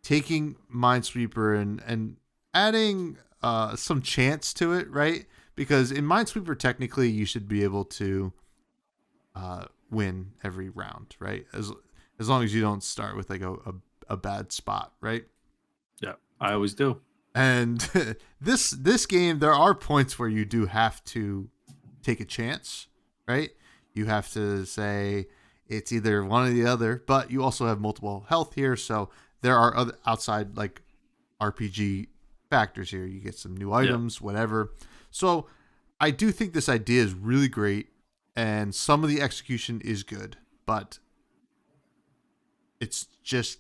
taking Minesweeper and adding some chance to it, right? Because in Minesweeper, technically, you should be able to win every round, right? As long as you don't start with like a bad spot, right? Yeah, I always do. And this game, there are points where you do have to take a chance, right? You have to say it's either one or the other, but you also have multiple health here, so there are other outside like RPG factors here. You get some new items, whatever. So I do think this idea is really great, and some of the execution is good, but it's just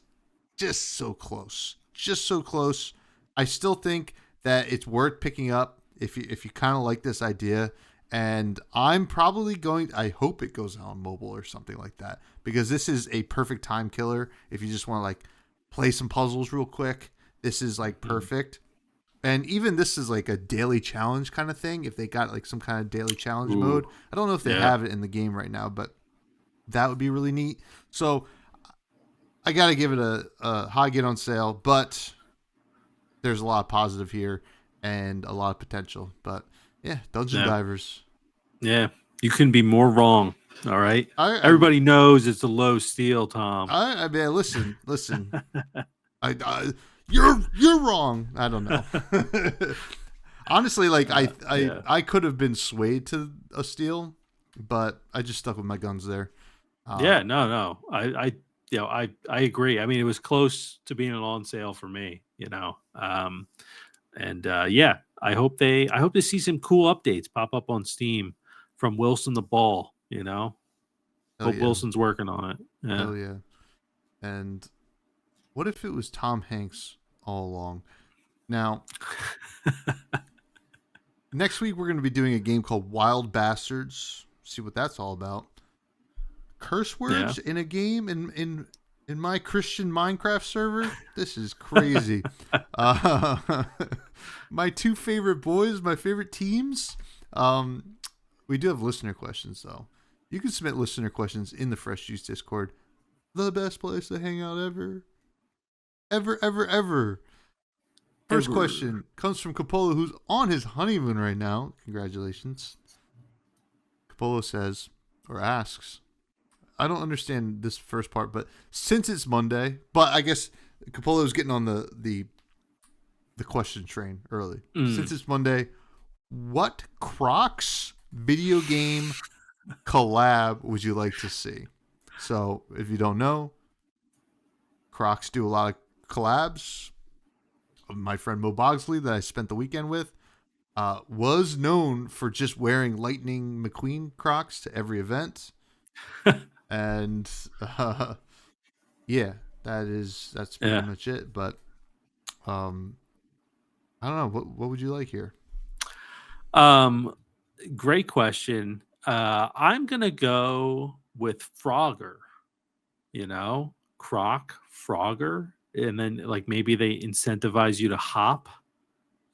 so close. Just so close. I still think that it's worth picking up if you kind of like this idea. And I'm probably I hope it goes on mobile or something like that, because this is a perfect time killer. If you just want to like play some puzzles real quick, this is like perfect. And even this is like a daily challenge kind of thing. If they got like some kind of daily challenge mode, I don't know if they have it in the game right now, but that would be really neat. So I got to give it a high get on sale, but there's a lot of positive here and a lot of potential. But yeah, Dungeon Divers. Yeah, you couldn't be more wrong. All right, everybody knows it's a low steal, Tom. I mean, listen. You're wrong. I don't know. Honestly, like I could have been swayed to a steal, but I just stuck with my guns there. No. I agree. I mean, it was close to being on sale for me, and yeah, I hope to see some cool updates pop up on Steam from Wilson the Ball. Hell Hope yeah. Wilson's working on it. Yeah. Hell yeah. And what if it was Tom Hanks all along? Now, next week we're going to be doing a game called Wild Bastards. See what that's all about. Curse Yeah. words in a game in my Christian Minecraft server. This is crazy. Uh, my two favorite boys, my favorite teams. We do have listener questions though. You can submit listener questions in the Fresh Juice Discord. The best place to hang out ever. Ever, ever, ever. First Ever. question comes from Capolo, who's on his honeymoon right now. Congratulations. Capolo says, or asks, I don't understand this first part, but since it's Monday, but I guess Capolo is getting on the question train early. Since it's Monday, what Crocs video game collab would you like to see? So, if you don't know, Crocs do a lot of collabs. My friend Mo Bogsley, that I spent the weekend with, was known for just wearing Lightning McQueen Crocs to every event. And yeah, that's pretty Yeah. much it. But I don't know. What would you like here? Great question. I'm gonna go with Frogger. Frogger, and then like maybe they incentivize you to hop.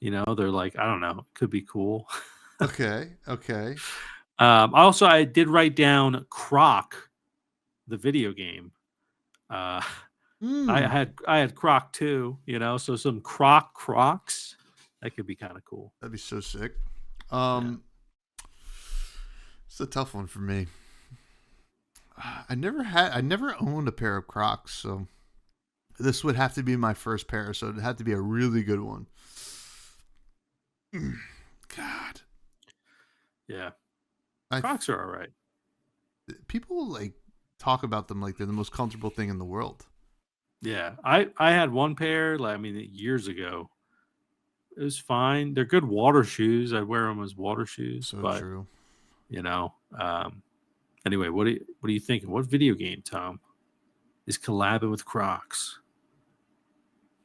They're like, I don't know, it could be cool. Okay. I did write down Croc, the video game. Uh, Hmm. I had Croc too. So some Crocs that could be kind of cool. That'd be so sick. Yeah. It's a tough one for me. I never owned a pair of Crocs, so this would have to be my first pair. So it'd have to be a really good one. God, Yeah. I Crocs are all right. people like talk about them like they're the most comfortable thing in the world. Yeah. I had one pair, like, I mean, years ago. It was fine. They're good water shoes. I'd wear them as water shoes, So but true. you know, um, anyway, what are you thinking? What video game, Tom, is collabing with Crocs?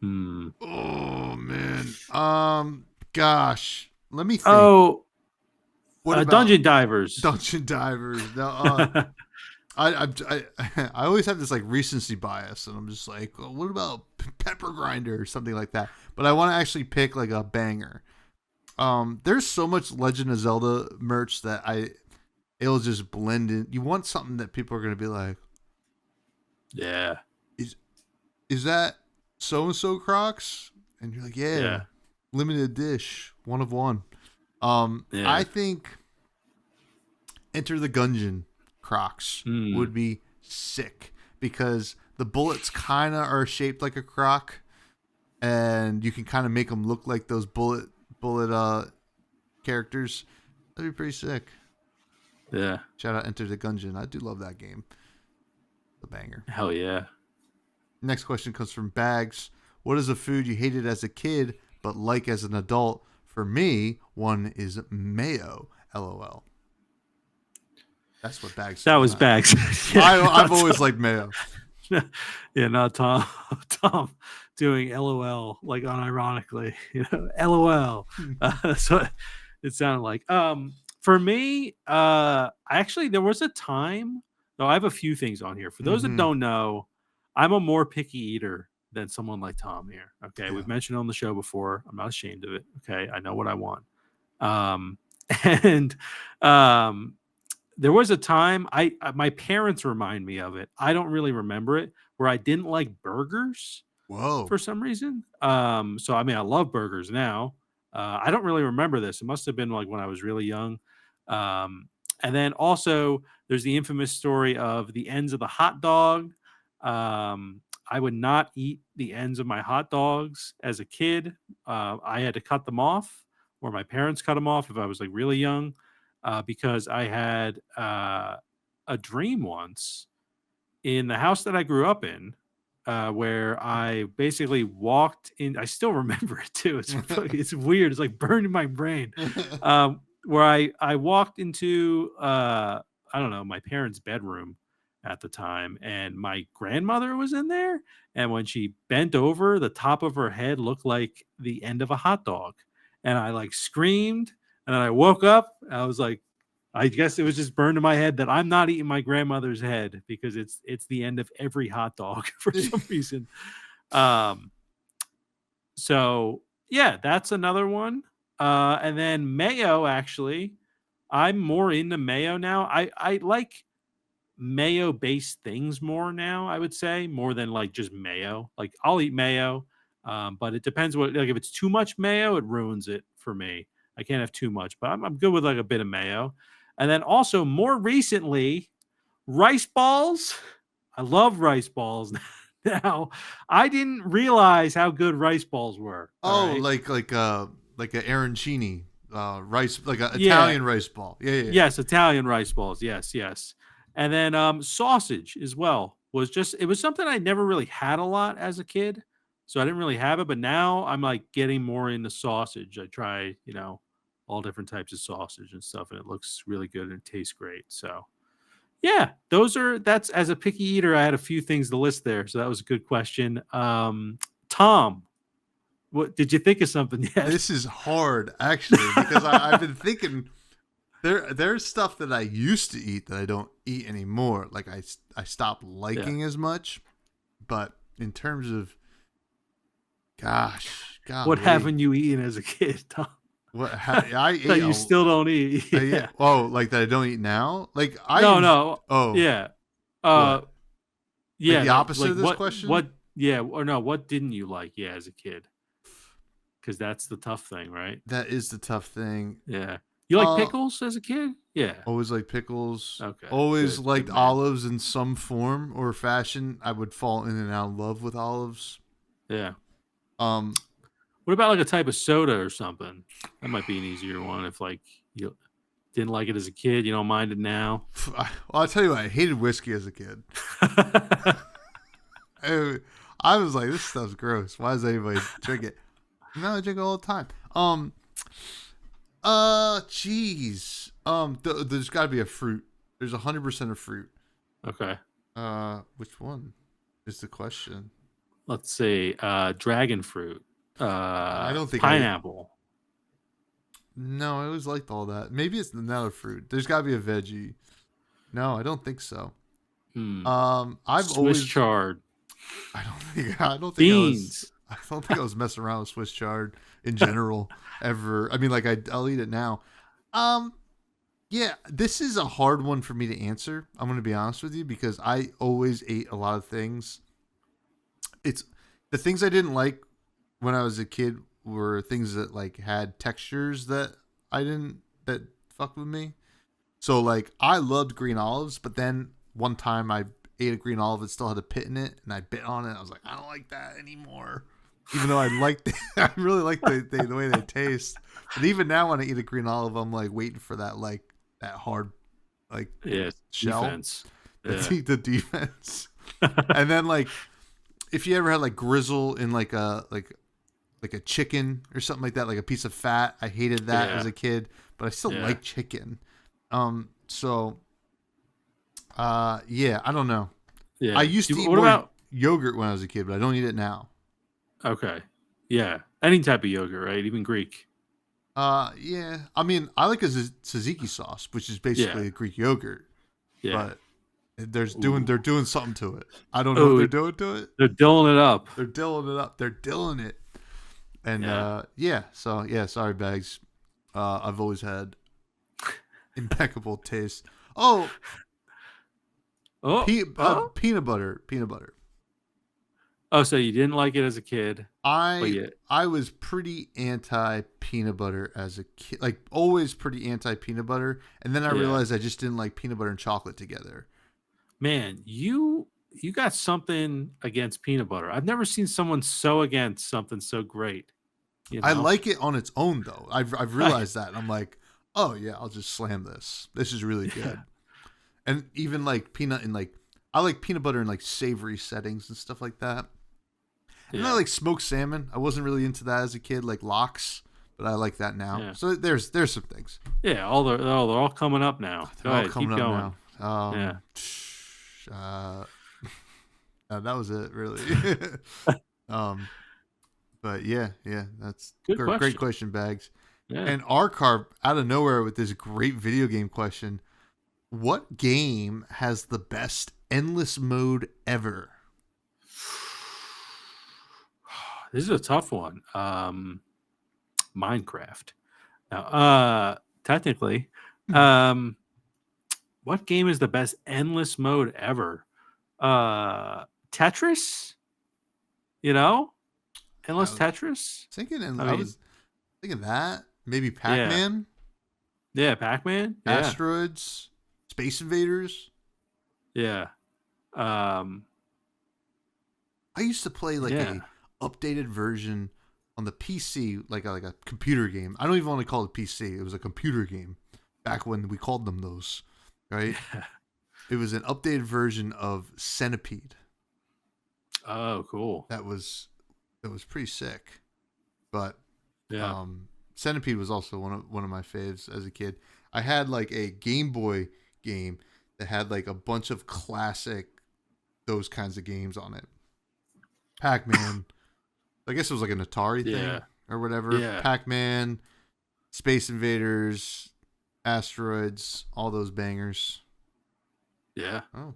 Hmm. Oh man. Gosh. Let me think. Oh, What about Dungeon Divers. Dungeon Divers? No. I always have this like recency bias, and I'm just like, well, what about Pepper Grinder or something like that? But I want to actually pick like a banger. There's so much Legend of Zelda merch that it'll just blend in. You want something that people are gonna be like, Yeah. is that so and so Crocs? And you're like, yeah, Yeah. limited dish, one of one. Yeah. I think Enter the Gungeon Crocs Hmm. would be sick because the bullets kind of are shaped like a croc, and you can kind of make them look like those bullet characters. That'd be pretty sick. Yeah. Shout out Enter the Gungeon. I do love that game. The banger. Hell yeah. Next question comes from Bags. What is a food you hated as a kid but like as an adult? For me, one is mayo. LOL. That's what Bags said. That was Bags. I've always liked mayo. Yeah, not Tom. Tom doing LOL like unironically. LOL. That's what it sounded like. For me, actually, there was a time. Though I have a few things on here. For those that Mm-hmm. don't know, I'm a more picky eater than someone like Tom here. Okay, Yeah. we've mentioned on the show before. I'm not ashamed of it. Okay, I know what I want. Um, and there was a time my parents remind me of it. I don't really remember it, where I didn't like burgers Whoa. for some reason. So I mean, I love burgers now. I don't really remember this. It must have been like when I was really young. And then also, there's the infamous story of the ends of the hot dog. I would not eat the ends of my hot dogs as a kid. I had to cut them off, or my parents cut them off if I was like really young, because I had a dream once in the house that I grew up in, where I basically walked in. I still remember it too. It's weird. It's like burned in my brain. Where I walked into I don't know, my parents' bedroom at the time, and my grandmother was in there. And when she bent over, the top of her head looked like the end of a hot dog, and I like screamed. And then I woke up. I was like, I guess it was just burned in my head that I'm not eating my grandmother's head because it's the end of every hot dog for some reason. Um, so yeah, that's another one. And then mayo, actually, I'm more into mayo now. I like mayo based things more now, I would say, more than like just mayo. Like I'll eat mayo, but it depends what, like if it's too much mayo, it ruins it for me. I can't have too much, but I'm good with like a bit of mayo. And then also more recently, rice balls. I love rice balls now. I didn't realize how good rice balls were. All Oh, right. like a arancini rice, like an Yeah. Italian rice ball. Yeah, yeah, yeah. Yes, Italian rice balls. Yes, yes. And then sausage as well was just it was something I never really had a lot as a kid. So I didn't really have it, but now I'm like getting more into sausage. I try, all different types of sausage and stuff, and it looks really good and it tastes great. So yeah, that's as a picky eater, I had a few things to list there. So that was a good question. Tom, what did you think of something yet? This is hard actually because I've been thinking there's stuff that I used to eat that I don't eat anymore. Like I stopped Yeah. liking as much. But in terms of, gosh, What golly, haven't you eaten as a kid, Tom? I That ate you still don't eat. Yeah. oh, like that I don't eat now. Like No, no. oh, Yeah. what? Uh Like yeah, the no, opposite like of this question? what yeah, or no, what didn't you like, yeah, as a kid? Because that's the tough thing, right? That is the tough thing. Yeah. You like Uh, pickles as a kid? Yeah. Always like pickles. Okay. Always Good. liked Good man. olives in some form or fashion. I would fall in and out of love with olives. Yeah. Um, What about like a type of soda or something? That might be an easier one if like you didn't like it as a kid, you don't mind it now. I'll tell you what, I hated whiskey as a kid. I, I was like, this stuff's gross. Why does anybody drink it? No, I drink it all the time. Jeez. There's got to be a fruit. There's 100% of fruit. Okay. Which one is the question? Let's see. Dragon fruit. I don't think I. Pineapple. No, I always liked all that. Maybe it's another fruit. There's got to be a veggie. No, I don't think so. Hmm. I've Swiss always. chard. I don't think. I don't think I was. Beans. I don't think I was messing around with Swiss chard in general ever. I mean, like I'll eat it now. Um, yeah, this is a hard one for me to answer. I'm going to be honest with you because I always ate a lot of things. It's the things I didn't like when I was a kid were things that like had textures that I didn't that fuck with me. So like I loved green olives, but then one time I ate a green olive that still had a pit in it, and I bit on it. I was like, I don't like that anymore. Even though I liked, I really like the way they taste. But even now, when I eat a green olive, I'm like waiting for that hard like Yeah. shell, Defense. Yeah. the defense. And then like if you ever had like grizzle in like a chicken or something like that, like a piece of fat. I hated that as Yeah. a kid, but I still Yeah. like chicken. So yeah, I don't know. I Yeah. used to eat What more about yogurt when I was a kid, but I don't eat it now. okay. Yeah. Any type of yogurt, right? Even Greek. Yeah. I mean, I like a tzatziki sauce, which is Yeah. basically a Greek yogurt, Yeah. but Ooh. they're doing something to it. I don't know what Oh, they're doing to it. they're dilling it up. They're dilling it up. They're dilling it. And Yeah. yeah, so yeah, sorry bags. I've always had impeccable taste. Oh, Oh. Oh. peanut butter, peanut butter. Oh, so you didn't like it as a kid, but I yeah. I was pretty anti peanut butter as a kid, like always pretty anti peanut butter, and then I Yeah. realized I just didn't like peanut butter and chocolate together. Man, you got something against peanut butter. I've never seen someone so against something so great, you I know? like it on its own though. I've realized that, and I'm like, oh yeah, I'll just slam this. This is really Yeah. good. And even like peanut and like I like peanut butter in like savory settings and stuff like that. And I Yeah. like smoked salmon. I wasn't really into that as a kid, like lox, but I like that now. Yeah. So there's some things. Yeah. They're all coming up now. Go They're all ahead. coming Keep up going. now. Yeah. Uh, that was it, really. um, but yeah, that's Good great question. question, Bags. Yeah. And our carb out of nowhere with this great video game question: what game has the best endless mode ever? This is a tough one. Minecraft. Now, technically, um, what game is the best endless mode ever? Tetris. You know, I endless was Tetris. thinking, and I I mean, was thinking that maybe yeah, Pac-Man, yeah, Pac-Man. Yeah, Asteroids, Space Invaders. yeah, um, I used to play like yeah. a updated version on the PC, like a computer game. I don't even want to call it PC. It was a computer game back when we called them those, right? It was an updated version of Centipede. Oh, cool. That was pretty sick. But Yeah. Centipede was also one of my faves as a kid. I had like a Game Boy game that had like a bunch of classic those kinds of games on it. Pac-Man. I guess it was like an Atari Yeah. thing or whatever. Yeah. Pac-Man, Space Invaders, Asteroids, all those bangers. Yeah. Oh,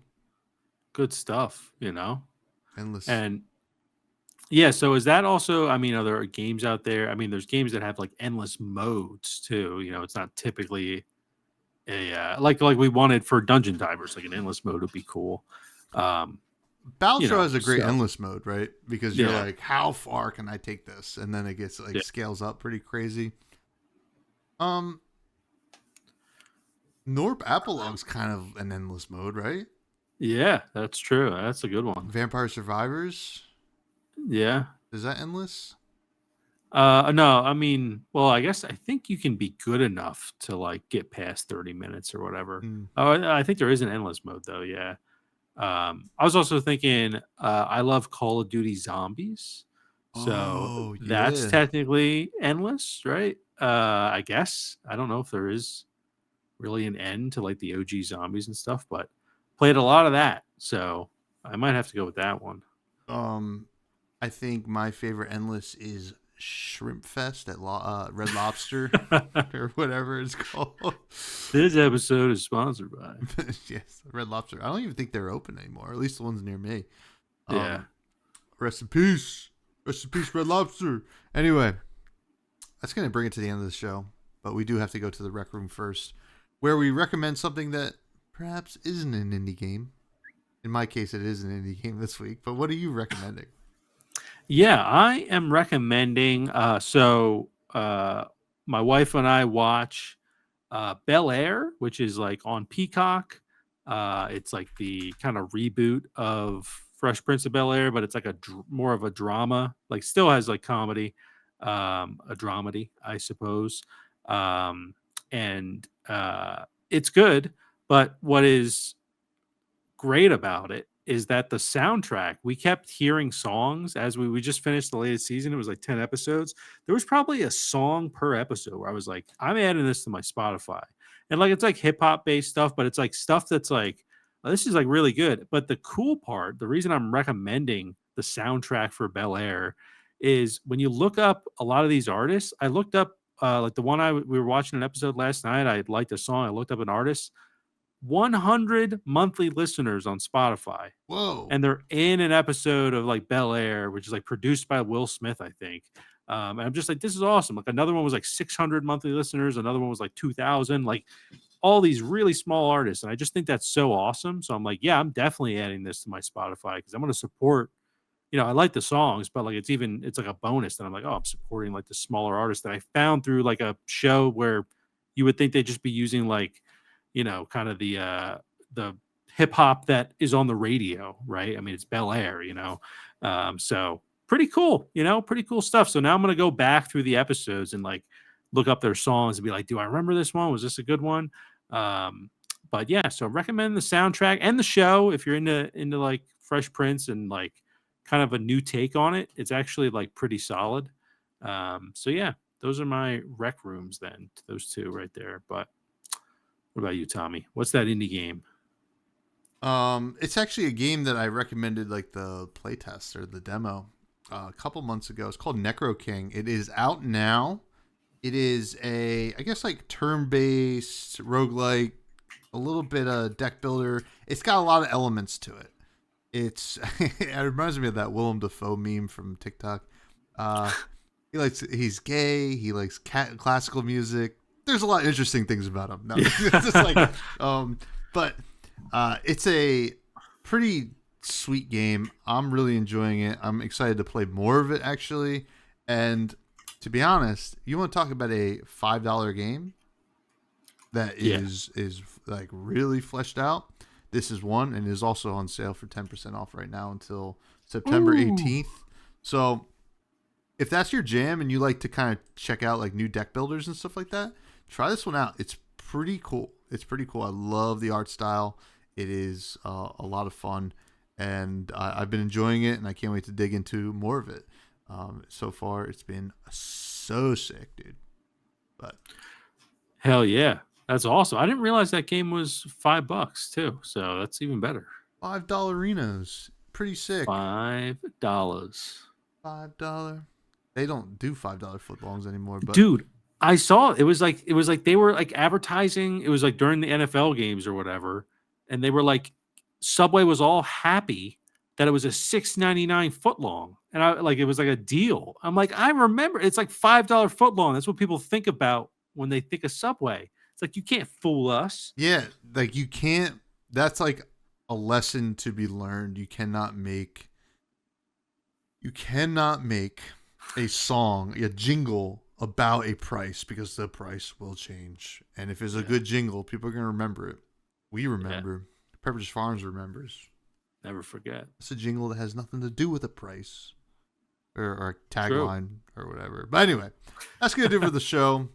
Good stuff, you know? endless. And yeah, so is that also, I mean, are there games out there? I mean, there's games that have like endless modes too. You know, it's not typically a like we wanted for Dungeon Divers, like an endless mode would be cool. Um, you Balatro know, has a great so endless mode, right? Because you're yeah. like, how far can I take this? And then it gets like Yeah. scales up pretty crazy. Um, Norp Apolog's kind of an endless mode, right? Yeah, that's true. That's a good one. Vampire Survivors, Yeah. is that endless? No, I mean, well, I guess I think you can be good enough to like get past 30 minutes or whatever. Hmm. Oh, I think there is an endless mode though. Yeah. I was also thinking, I love Call of Duty Zombies, so Oh that's yeah. technically endless, right? I guess I don't know if there is really an end to like the OG zombies and stuff, but played a lot of that, so I might have to go with that one. Um, I think my favorite endless is Shrimp Fest at Red Lobster or whatever it's called. This episode is sponsored by. Yes, Red Lobster. I don't even think they're open anymore. Or at least the ones near me. Yeah. Rest in peace. Rest in peace, Red Lobster. Anyway, that's going to bring it to the end of the show. But we do have to go to the rec room first, where we recommend something that perhaps isn't an indie game. In my case, it is an indie game this week. But what are you recommending? Yeah, I am recommending. My wife and I watch Bel Air, which is like on Peacock. It's like the kind of reboot of Fresh Prince of Bel Air, but it's like more of a drama. Like still has like comedy, a dramedy, I suppose. And it's good. But what is great about it is that the soundtrack, we kept hearing songs as we just finished the latest season. It was like 10 episodes. There was probably a song per episode where I was like, I'm adding this to my Spotify. And like it's like hip hop based stuff, but it's like stuff that's like, oh, this is like really good. But the cool part, the reason I'm recommending the soundtrack for Bel Air is when you look up a lot of these artists, I looked up like the one we were watching an episode last night. I liked a song. I looked up an artist, 100 monthly listeners on Spotify, Whoa. and they're in an episode of like Bel Air, which is like produced by Will Smith, I think. And I'm just like, this is awesome. Like another one was like 600 monthly listeners, another one was like 2,000. Like all these really small artists, and I just think that's so awesome. So I'm like, yeah, I'm definitely adding this to my Spotify because I'm going to support. You know, I like the songs, but like it's like a bonus that I'm like, oh, I'm supporting like the smaller artists that I found through like a show where you would think they'd just be using like, you know, kind of the hip hop that is on the radio, right? I mean, it's Bel Air, you know. So pretty cool, you know, pretty cool stuff. So now I'm gonna go back through the episodes and like look up their songs and be like, do I remember this one? Was this a good one? But yeah, so I recommend the soundtrack and the show if you're into like Fresh Prince and like kind of a new take on it. It's actually like pretty solid. So yeah, those are my rec rooms then. Those two right there. But what about you, Tommy? What's that indie game? It's actually a game that I recommended, like the playtest or the demo, a couple months ago. It's called Necro King. It is out now. It is I guess, like turn-based roguelike, a little bit of deck builder. It's got a lot of elements to it. It reminds me of that Willem Dafoe meme from TikTok. Uh, he's gay. He likes classical music. There's a lot of interesting things about him. No, it's just like, but it's a pretty sweet game. I'm really enjoying it. I'm excited to play more of it, actually. And to be honest, you want to talk about a $5 game that is like really fleshed out. This is one, and is also on sale for 10% off right now until September 18th. So if that's your jam and you like to kind of check out like new deck builders and stuff like that, try this one out. It's pretty cool. I love the art style. It is a lot of fun, and I've been enjoying it, and I can't wait to dig into more of it. So far, it's been so sick, dude. But Hell yeah. That's awesome. I didn't realize that game was $5 too. So that's even better. $5 pretty sick. $5. $5. They don't do $5 footlongs anymore, but dude, I saw it was like they were like advertising. It was like during the NFL games or whatever, and they were like, Subway was all happy that it was a $6.99 footlong, and I like it was like a deal. I'm like, I remember it's like $5 footlong. That's what people think about when they think of Subway. It's like you can't fool us. Yeah, like you can't. That's like a lesson to be learned. You cannot make a song, a jingle about a price, because the price will change. And if it's a good jingle, people are going to remember it. We remember. Pepperidge Farms remembers. Never forget. It's a jingle that has nothing to do with a price or a tagline or whatever. But anyway, that's going to do it for the show.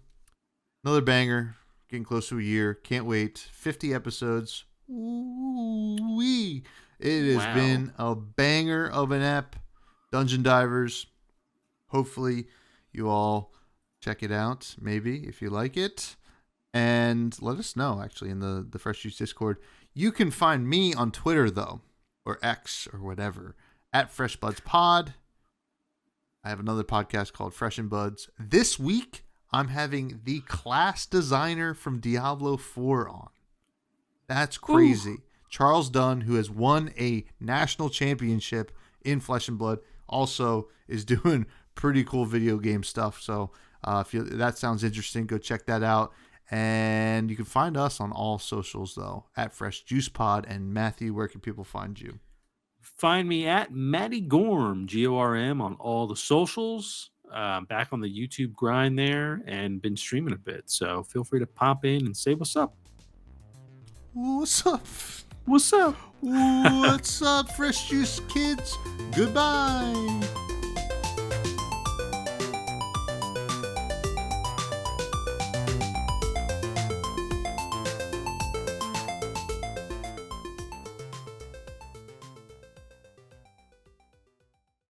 Another banger. Getting close to a year. Can't wait. 50 episodes. Ooh-wee. It has been a banger of an ep. Dungeon Divers. Hopefully you all check it out, maybe, if you like it. And let us know, actually, in the Fresh Juice Discord. You can find me on Twitter, though, or X or whatever, at FreshBudsPod. I have another podcast called Fresh and Buds. This week, I'm having the class designer from Diablo 4 on. That's crazy. Ooh. Charles Dunn, who has won a national championship in Flesh and Blood, also is doing pretty cool video game stuff. So if that sounds interesting, go check that out. And you can find us on all socials, though, at Fresh Juice Pod. And Matthew, where can people find you? Find me at Matty Gorm, Gorm, on all the socials. Back on the YouTube grind there and been streaming a bit. So feel free to pop in and say what's up. What's up? What's up? What's up, Fresh Juice kids? Goodbye.